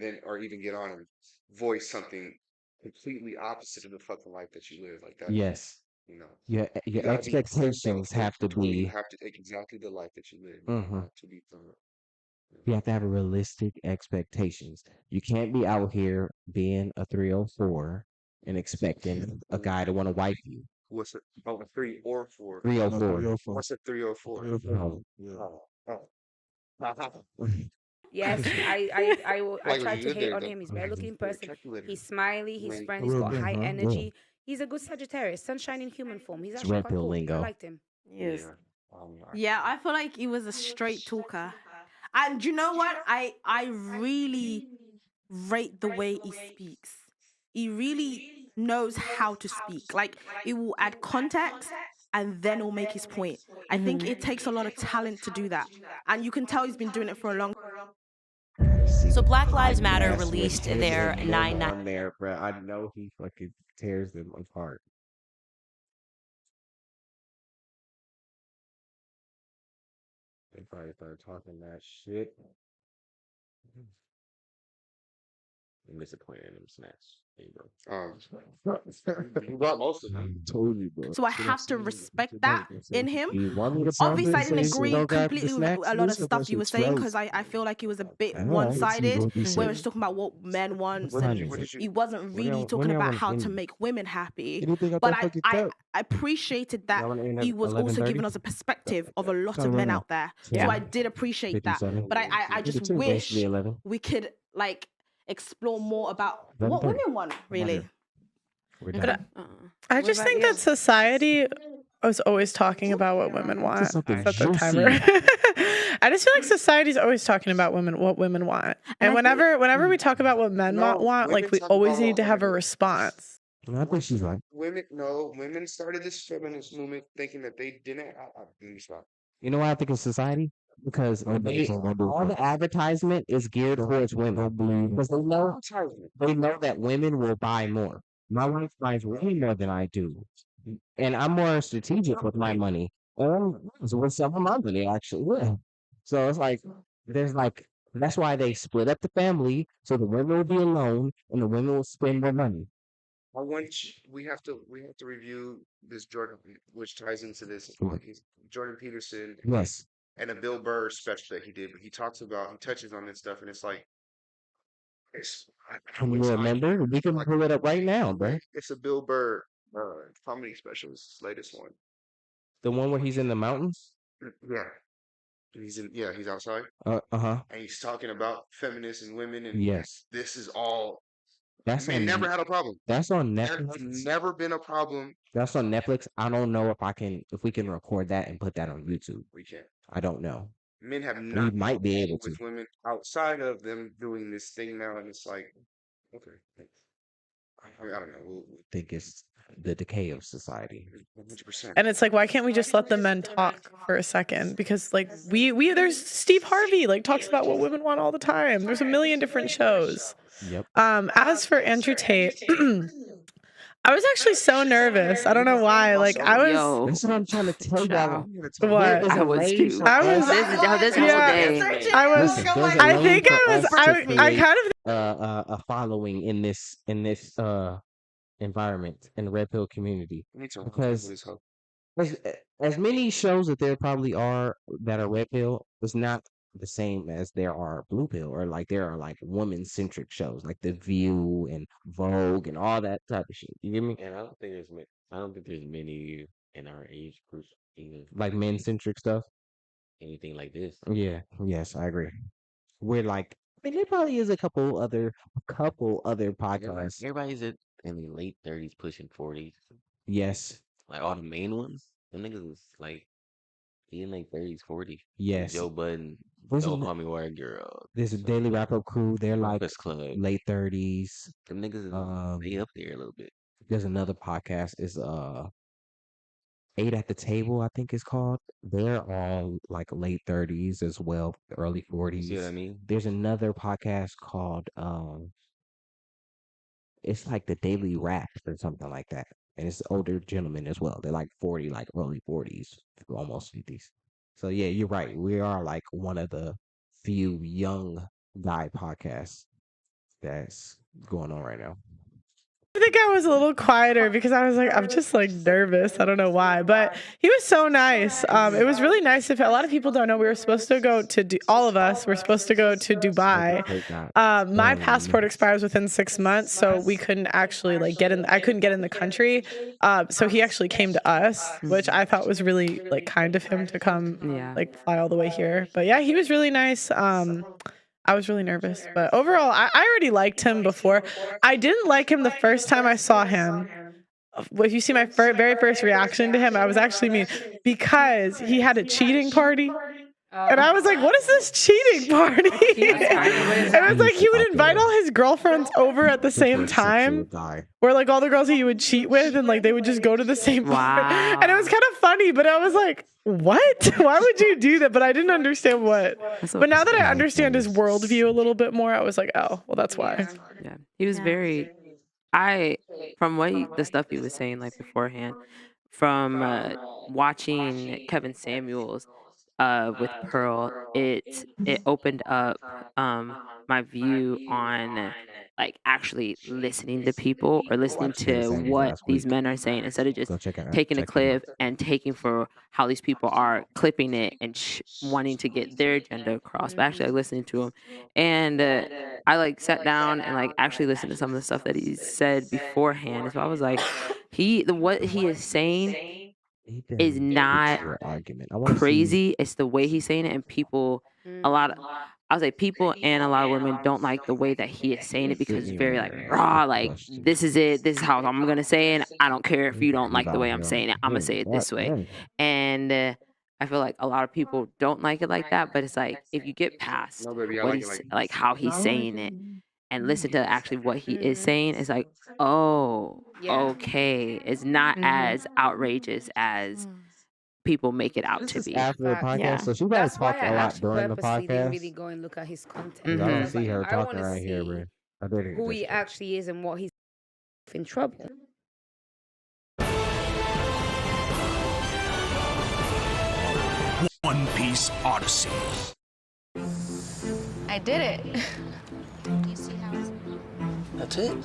then or even get on and voice something completely opposite of the fucking life that you live like that. Yes. You know, your expectations have to be. You have to take exactly the life that you live to be thorough. You have to have realistic expectations. You can't be out here being a 304 and expecting a guy to want to wipe you. What's it? Oh, a 3 or 4. 304. What's a 304? Yes, I tried to hate on him. He's better looking in person. He's smiley. He's friendly. He's got high energy. He's a good Sagittarius, sunshine in human form. He's actually quite cool. I liked him. Yes. Yeah, I feel like he was a straight talker. And you know what? I really rate the way he speaks. He really knows how to speak. Like, it will add context and then he'll make his point. I think it takes a lot of talent to do that. And you can tell he's been doing it for a long time. So Black Lives Matter released their 9/9 there, bro. I know he fucking tears them apart. They probably started talking that shit. I'm disappointed in them snaps. There you go. You got most of them. Told you, bro. So I have to respect that in him. Obviously, I didn't agree completely with a lot of stuff you were saying because I feel like he was a bit one-sided, where he was talking about what men want, and he wasn't really talking about how to make women happy. But I appreciated that he was also giving us a perspective of a lot of men out there. So I did appreciate that. But I just wish we could like explore more about what women want, really. But I just think that society is always talking about what women want. Set the timer. I just feel like society's always talking about what women want. And whenever we talk about what men want, like we always need to have a response. I think she's right. Women started this feminist movement thinking that they didn't. You know why I think it's society? because all the advertisement is geared towards women because they know that women will buy more. My wife buys way more than I do, and I'm more strategic with my money. And with some of my money, actually, yeah. So it's like there's like that's why they split up the family so the women will be alone and the women will spend more money. We have to review this Jordan, which ties into this. He's Jordan Peterson Yes. and a Bill Burr special that he did, but he touches on this stuff, and it's like Can you remember? We can pull it up right now, bro. It's a Bill Burr comedy special. It's his latest one. The one where he's in the mountains? Yeah. He's outside. Uh-huh. And he's talking about feminists and women, and yes, this is all. That's Men never had a problem. That's on There's Netflix. never been a problem. That's on Netflix. I don't know if we can record that and put that on YouTube. We can't. I don't know. Men have We not might be able to. with women outside of them doing this thing now, and it's like, okay, I don't know. We'll think it's the decay of society. 100%. And it's like, why can't we just let the men talk for a second? Because like we there's Steve Harvey like talks about what women want all the time. There's a million different shows. Yep. As for Andrew Tate, I was actually so nervous. I don't know why. Like I was. That's what I'm trying to tell you. What? I was too. I was. This whole day. I was. I think I was. I kind of. A following in this environment in the red pill community because as many shows that there probably are that are red pill, it's not the same as there are blue pill or like there are like woman centric shows like The View and Vogue and all that type of shit. You get me? And I don't think there's many in our age group either. Like men centric stuff. Anything like this. Yeah. Yes, I agree. We're like, I mean, there probably is a couple other podcasts. Everybody's in the late 30s, pushing 40s. Yes. Like all the main ones. Them niggas is like in like 30s, 40s. Yes. Joe Budden. Don't Call Me White Girl. There's a Daily Wrap Up crew. They're like Club. late 30s. Them niggas is they up there a little bit. There's another podcast is Eight at the Table, I think it's called. They're all like late 30s as well, early 40s. See what I mean? There's another podcast called it's like the Daily Wrap or something like that. And it's older gentlemen as well. They're like 40, like early 40s, almost 50s. So yeah, you're right. We are like one of the few young guy podcasts that's going on right now. I think I was a little quieter because I was like, I'm just like nervous. I don't know why, but he was so nice. It was really nice. If a lot of people don't know, we were supposed to go to all of us were supposed to go to Dubai. My passport expires within 6 months, so we couldn't actually like get in. I couldn't get in the country. So he actually came to us, which I thought was really like kind of him to come, like fly all the way here. But yeah, he was really nice. I was really nervous, but overall, I already liked him before. I didn't like him the first time I saw him. If you see my very first reaction to him, I was actually mean because he had a cheating party. And I was like, what is this cheating party? And it was like he would invite all his girlfriends over at the same time. Or like all the girls he would cheat with and like they would just go to the same party. And it was kind of funny, but I was like, what? Why would you do that? But I didn't understand what. But now that I understand his worldview a little bit more, I was like, oh, well, that's why. Yeah. He was very, from the stuff he was saying like beforehand, from watching Kevin Samuels with Pearl, it opened up my view on like actually listening to people or listening to what these men are saying instead of just taking a clip and taking for how these people are clipping it and wanting to get their agenda across, but actually like, listening to them. And I like sat down and like actually listened to some of the stuff that he said beforehand. So I was like, what he is saying is not crazy. It's the way he's saying it, and people, I was like, people and a lot of women don't like the way that he is saying it because it's very like raw, like this is it, this is how I'm gonna say it. I don't care if you don't like the way I'm saying it. I'm gonna say it this way. And I feel like a lot of people don't like it like that, but it's like if you get past what he's like how he's saying it and listen to actually what he is saying, it's like, oh, okay, it's not as outrageous as people make it out to be. After the podcast, Yeah. so she probably That's why talked I a lot actually during the purposely didn't podcast. really go and look at his content. 'Cause I Because I don't was see like, her I talking want to right here, bro. see I didn't who he just- actually is and what he's in trouble. One Piece Odyssey. I did it. That's it.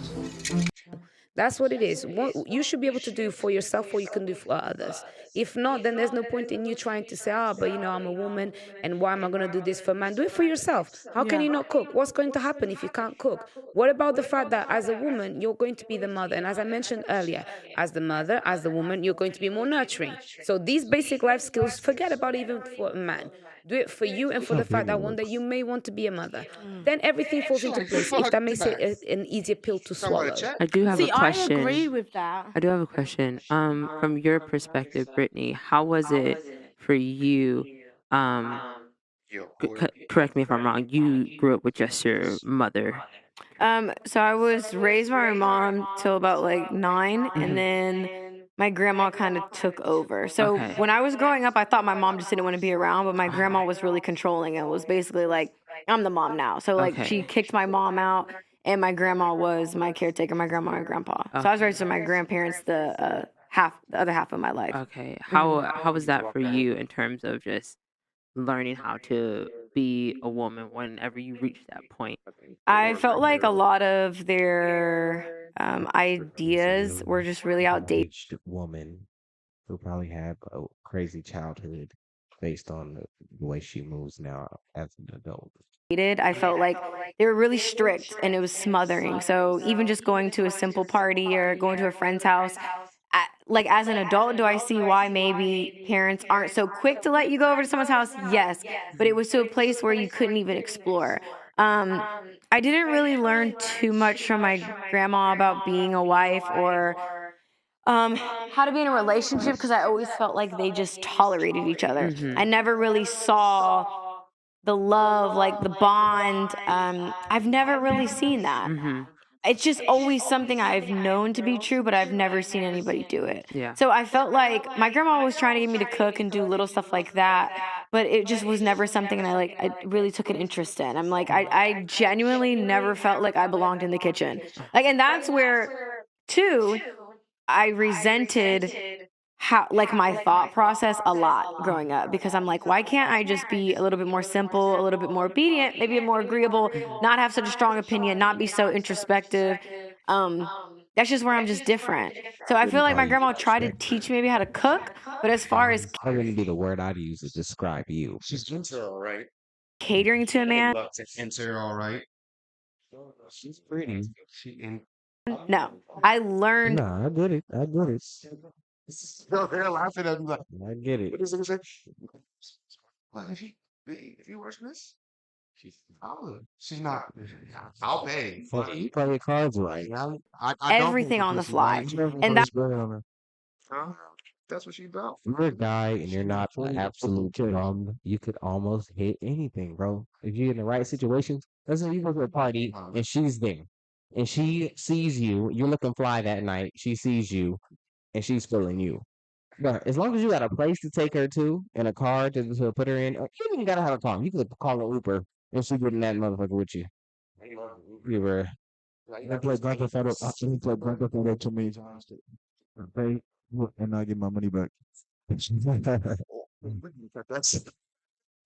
That's what it is. You should be able to do for yourself what you can do for others. If not, then there's no point in you trying to say, but I'm a woman, and why am I going to do this for a man? Do it for yourself. How can you not cook? What's going to happen if you can't cook? What about the fact that as a woman, you're going to be the mother? And as I mentioned earlier, as the mother, as the woman, you're going to be more nurturing. So these basic life skills, forget about even for a man. Do it for you and for the fact that one day you may want to be a mother. Then everything falls into place, if that makes it an easier pill to swallow. I do have a question. I agree with that. I do have a question. From your perspective, Brittany, how was it for you? Correct me if I'm wrong. You grew up with just your mother. So I was raised by my mom till about like 9, and then my grandma kind of took over. So when I was growing up, I thought my mom just didn't want to be around, but my grandma was really controlling and was basically like, I'm the mom now. So like she kicked my mom out, and my grandma was my caretaker, my grandma and grandpa. So I was raised with my grandparents the other half of my life. Okay. How was that for you in terms of just learning how to be a woman whenever you reach that point? I felt like a lot of their ideas were just really outdated. Woman who probably had a crazy childhood based on the way she moves now as an adult. I felt like they were really strict and it was smothering. So even just going to a simple party or going to a friend's house, like as an adult, do I see why maybe parents aren't so quick to let you go over to someone's house? Yes, but it was to a place where you couldn't even explore. I didn't really learn too much from my grandma about being a wife or how to be in a relationship, because I always felt like they just tolerated each other. I never really saw the love, like the bond. I've never really seen that. It's just always something I've known to be true, but I've never seen anybody do it. Yeah. So I felt like my grandma was trying to get me to cook and do little stuff like that, but it just was never something I really took an interest in. I'm like, I genuinely never felt like I belonged in the kitchen. Like, and that's where, too, I resented how, like, my thought process a lot growing up, because I'm like, why can't I just be a little bit more simple, a little bit more obedient, maybe more agreeable, not have such a strong opinion, not be so introspective. That's just where I'm just different. So I feel like my grandma tried to teach me maybe how to cook, but as far as I wouldn't be the word I'd use to describe you. She's into all right. catering to a man, Into all right. She's pretty. no, I learned. No, I get it. I get it. They're laughing at me like, I get it. what is it gonna say? Well, if you watch this, she's not. I'll pay. You play your cards right. I Everything on the fly. And that Huh? That's what she's about. If you're a guy and you're not an absolute drum, you could almost hit anything, bro. If you're in the right situations, let's say you go to a party and she's there and she sees you, you're looking fly that night, she sees you and she's feeling you. But as long as you got a place to take her to and a car to put her in, or you even gotta have a car. You could call an Uber and she getting that motherfucker with you. You were. I played Grand Theft Auto. I played Grand Theft Auto too many times to pay and I get my money back.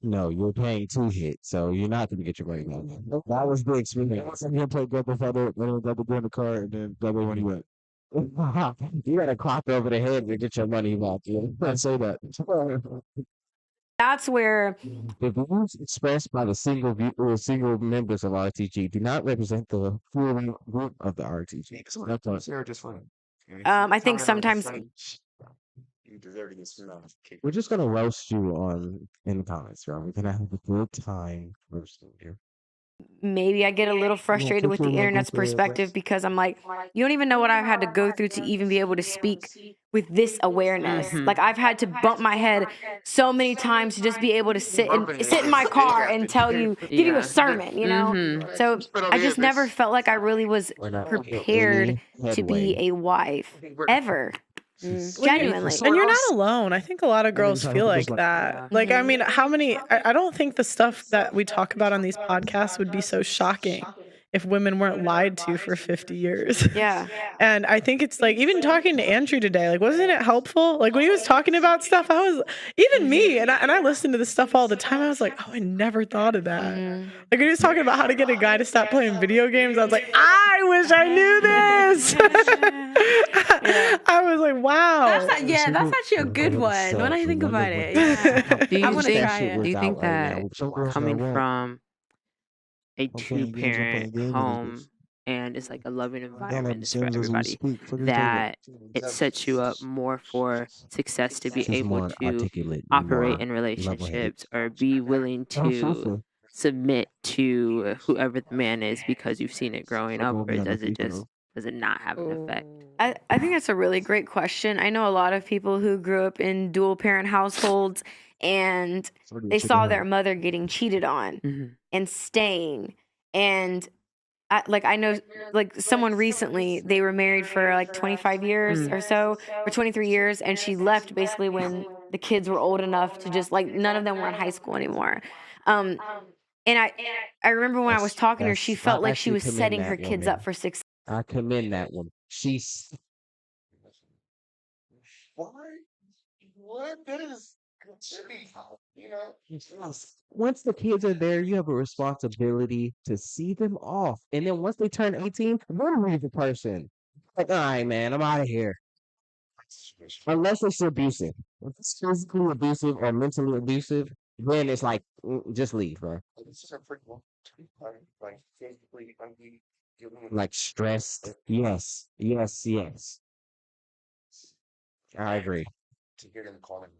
No, you're paying 2 hits, so you're not gonna get your money back. That was the experience. I'm gonna play Grand Theft Auto, then I got to go in the car, and then got my money back. You gotta clock over the head to get your money back. I say that. that's where The views expressed by the single members of RTG do not represent the full group of the RTG. That's all. Sarah just funny. I think sometimes You deserve to get smacked. We're just gonna roast you in the comments, bro. We're gonna have a good time roasting you. maybe I get a little frustrated with the internet's perspective, because I'm like, you don't even know what I've had to go through to even be able to speak with this awareness. Like, I've had to bump my head so many times to just be able to sit in my car and give you a sermon, you know? So I just never felt like I really was prepared to be a wife ever. Genuinely. And you're not alone. I think a lot of girls feel like that. Like, I mean, I don't think the stuff that we talk about on these podcasts would be so shocking if women weren't lied to for 50 years. Yeah. And I think it's like, even talking to Andrew today, like, wasn't it helpful? Like, when he was talking about stuff, I was, even me, and I listen to this stuff all the time. I was like, oh, I never thought of that. Like, when he was talking about how to get a guy to stop playing video games, I was like, I wish I knew this. I was like, wow. That's actually a good one when I think about it. Do I you want to try it. do you think that coming from a two-parent home and it's like a loving environment is for everybody, that it sets you up more for success to be able to operate in relationships or be willing to submit to whoever the man is because you've seen it growing up, or does it not have an effect? I think that's a really great question. I know a lot of people who grew up in dual parent households and they saw their mother getting cheated on and staying. And I know like someone recently, they were married for like 25 years or so, or 23 years, and she left basically when the kids were old enough to just, like, none of them were in high school anymore. And I remember when I was talking to her, she felt like she was setting her kids up for success. I commend that one. She's What? That is you know. once the kids are there, you have a responsibility to see them off. And then once they turn 18, then leave the person. Like, all right, man, I'm out of here. Unless it's abusive. If it's physically abusive or mentally abusive, then it's like, just leave, bro. This is a pretty one. Like physically, Like stressed. Yes. Yes, yes. I agree. to hear them calling me.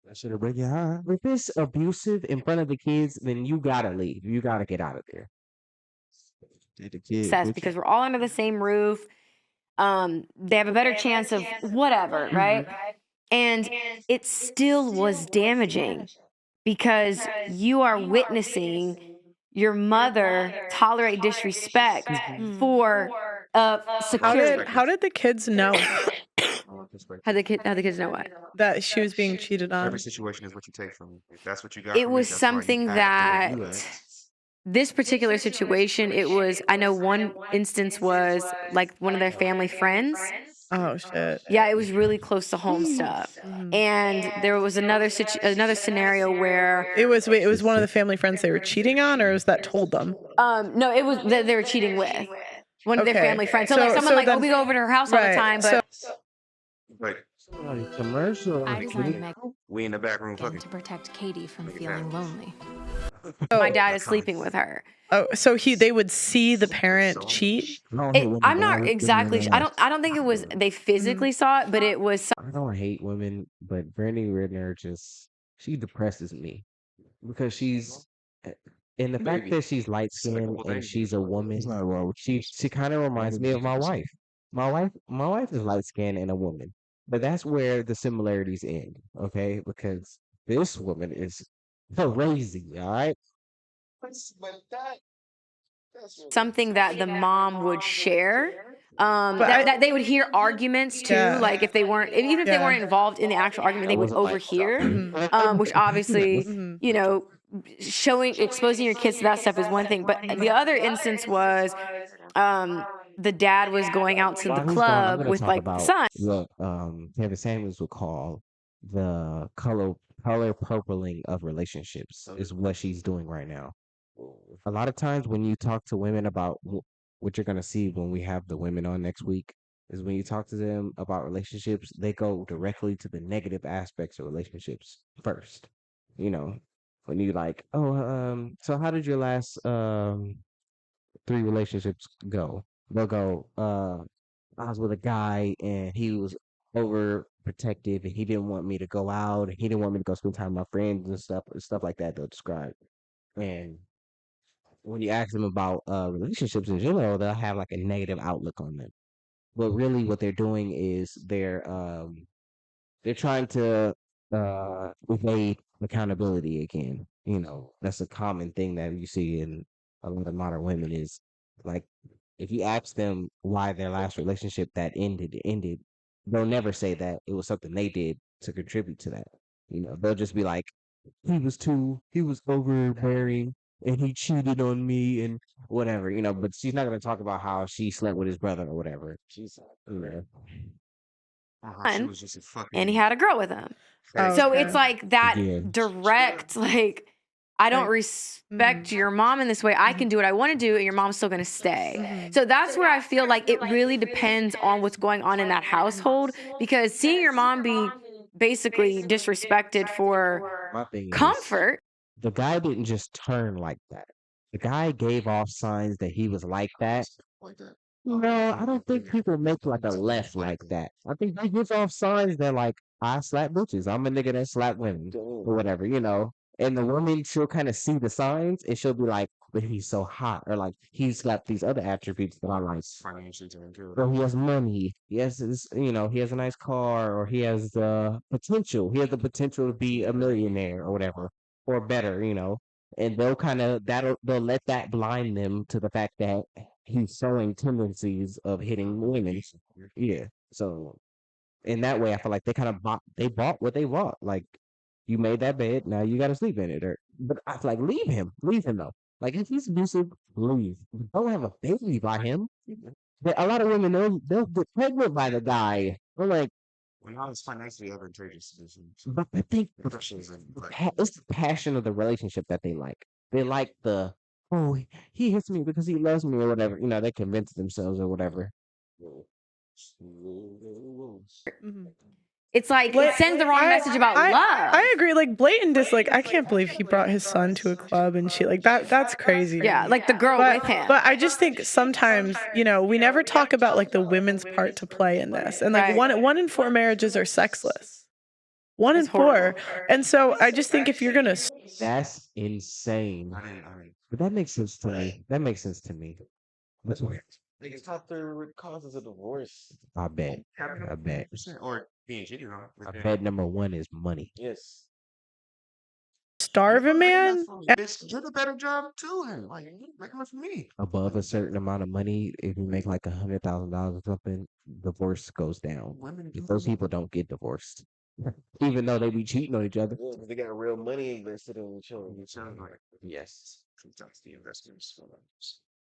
I should have break your heart. If it's abusive in front of the kids, then you gotta leave. You gotta get out of there. Success, because we're all under the same roof. They have a better chance of whatever, right? And it still was damaging because you are witnessing your mother tolerate disrespect for security. How did the kids know How the kids know what? that she was being cheated on? Every situation is what you take from me. If that's what you got It from me, was that's why you something act the way you that act. this particular situation, it was, I know one instance was like one of their family friends. Oh shit. Yeah, it was really close to home stuff. And there was another scenario where It was one of the family friends they were cheating on, or was that told them? no, it was that they were cheating with one of their Okay. family friends. So like someone so like, then- oh, we go over to her house all the right, time, but Right. Commercial. I designed Meg We in the back room fucking. to protect Katie from feeling lonely. my dad is sleeping with her. Oh, so they would see the parent cheat? I'm not exactly. I don't think it was they physically saw it, but it was. I don't hate women, but Brittany Renner she depresses me because she's and the fact that she's light skinned and she's a woman. She kind of reminds me of my wife. My wife is light skinned and a woman, but that's where the similarities end. Okay, because this woman is crazy. All right. Something that the mom would share. That they would hear arguments too, like if they weren't, even if they weren't involved in the actual argument, they would overhear, which obviously, you know, exposing your kids to that stuff is one thing. But the other instance was, the dad was going out to the club with like the son. Look, Kevin Samuels would call the color purpling of relationships is what she's doing right now. A lot of times when you talk to women about what you're going to see when we have the women on next week is when you talk to them about relationships, they go directly to the negative aspects of relationships first. You know, when you like, oh, so how did your last 3 relationships go? They'll go, I was with a guy and he was overprotective and he didn't want me to go out and he didn't want me to go spend time with my friends and stuff like that they'll describe. And when you ask them about relationships in general, they'll have like a negative outlook on them. But really what they're doing is they're trying to evade accountability again. You know, that's a common thing that you see in a lot of modern women is like if you ask them why their last relationship that ended, they'll never say that it was something they did to contribute to that. They'll just be like, he was overbearing and he cheated on me and whatever, but she's not going to talk about how she slept with his brother or whatever. She's, She was just a and he fucking had a girl with him. Oh, So okay. it's like that direct, like, I don't respect your mom in this way. I can do what I want to do, and your mom's still going to stay. So that's where I feel like it really depends on what's going on in that household, because seeing your mom be basically disrespected for my thing is, comfort. the guy didn't just turn like that. The guy gave off signs that he was like that. No, I don't think people make like a left like that. I think they give off signs that like, I slap bitches. I'm a nigga that slap women or whatever, And the woman, she'll kind of see the signs and she'll be like, but he's so hot, or like he's got these other attributes that I like. Or he has money. He has this, he has a nice car, or he has the potential. He has the potential to be a millionaire or whatever, or better, And they'll let that blind them to the fact that he's showing tendencies of hitting women. Yeah. So in that way, I feel like they bought what they bought. Like, you made that bed, now you got to sleep in it. But I feel like leave him though. Like, if he's abusive, leave. Don't have a baby by him. But a lot of women, they'll get pregnant by the guy. I'm like, when it's financially advantageous. but I think it's the passion of the relationship that they like. They like oh, he hits me because he loves me or whatever. They convince themselves or whatever. It's like it sends the wrong message about love. I agree. Like, blatant dislike. I can't believe he brought his son to a club and shit like that. That's crazy. Yeah, like the girl with him. But I just think sometimes, we never talk about like the women's part to play in this. And like one in 4 marriages are sexless. 1 in 4. And so I just think if you're gonna, that's insane. But that makes sense to me. That's weird. It's top 3 causes of divorce. I bet. Or being cheated on. I bet number 1 is money. Yes. starve a man. Bitch, get a better job too. And like, make it for me. Above a certain amount of money, if you make like $100,000 or something, divorce goes down. Those people don't get divorced, even though they be cheating on each other. Yeah, they got real money invested in each other. Yes. That's the investors.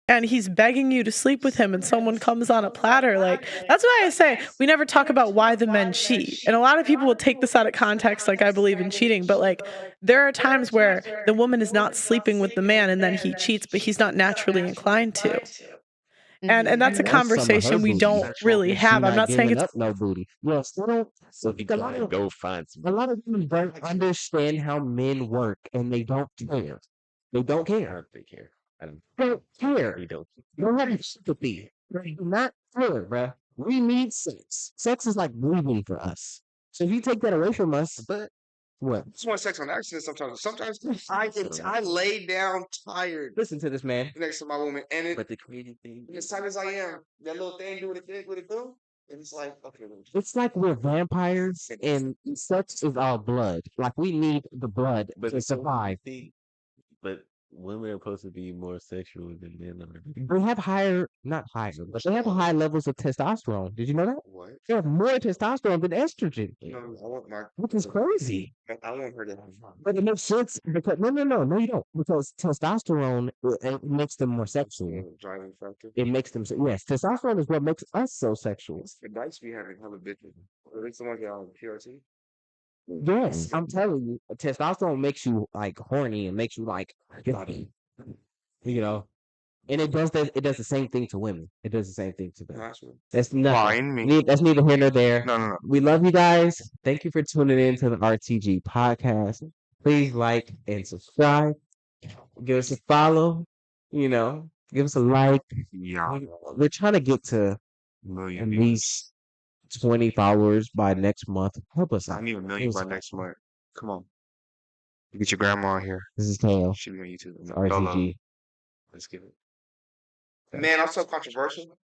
And he's begging you to sleep with him, and someone comes on a platter. Like, that's why I say we never talk about why the men cheat. And a lot of people will take this out of context, like, I believe in cheating, but like, there are times where the woman is not sleeping with the man and then he cheats, but he's not naturally inclined to. And that's a conversation we don't really have. I'm not saying it's up no booty. Yes, they don't. So you gotta go find some. A lot of women don't understand how men work, and they don't care. They don't care. They care. I don't care. You don't. You don't have sympathy. They do not care, bruh. We need sex. Sex is like breathing for us. So if you take that away from us, But what? I just want sex on accident sometimes. Sometimes I lay down tired Listen to this, man. next to my woman, and But the crazy thing, as tired as I am, that little thing do what it do, and it's like, okay. It's like we're vampires, and sex is our blood. Like, we need the blood to survive. But women are supposed to be more sexual than men are. They have not higher, but they have high levels of testosterone. Did you know that? What? They have more testosterone than estrogen, No, I want my. which is crazy. I want her to have fun. But it makes sense because no, you don't. Because testosterone it makes them more sexual. Driving factor. It makes them yes. Testosterone is what makes us so sexual. The nights we having hella bitches. At least the ones that are on PRT. Yes, I'm telling you, testosterone makes you like horny and makes you like, and it does that. It does the same thing to women. It does the same thing to them. That's nothing. That's neither here nor there. No. We love you guys. Thank you for tuning in to the RTG podcast. Please like and subscribe. Give us a follow. Give us a like. Yeah. We're trying to get to at least 20 followers by next month. Help us out. I need 1 million by next month. Come on. Get your grandma here. This is Kao. Should be on YouTube. RTG. Let's give it. Man, I'm so controversial.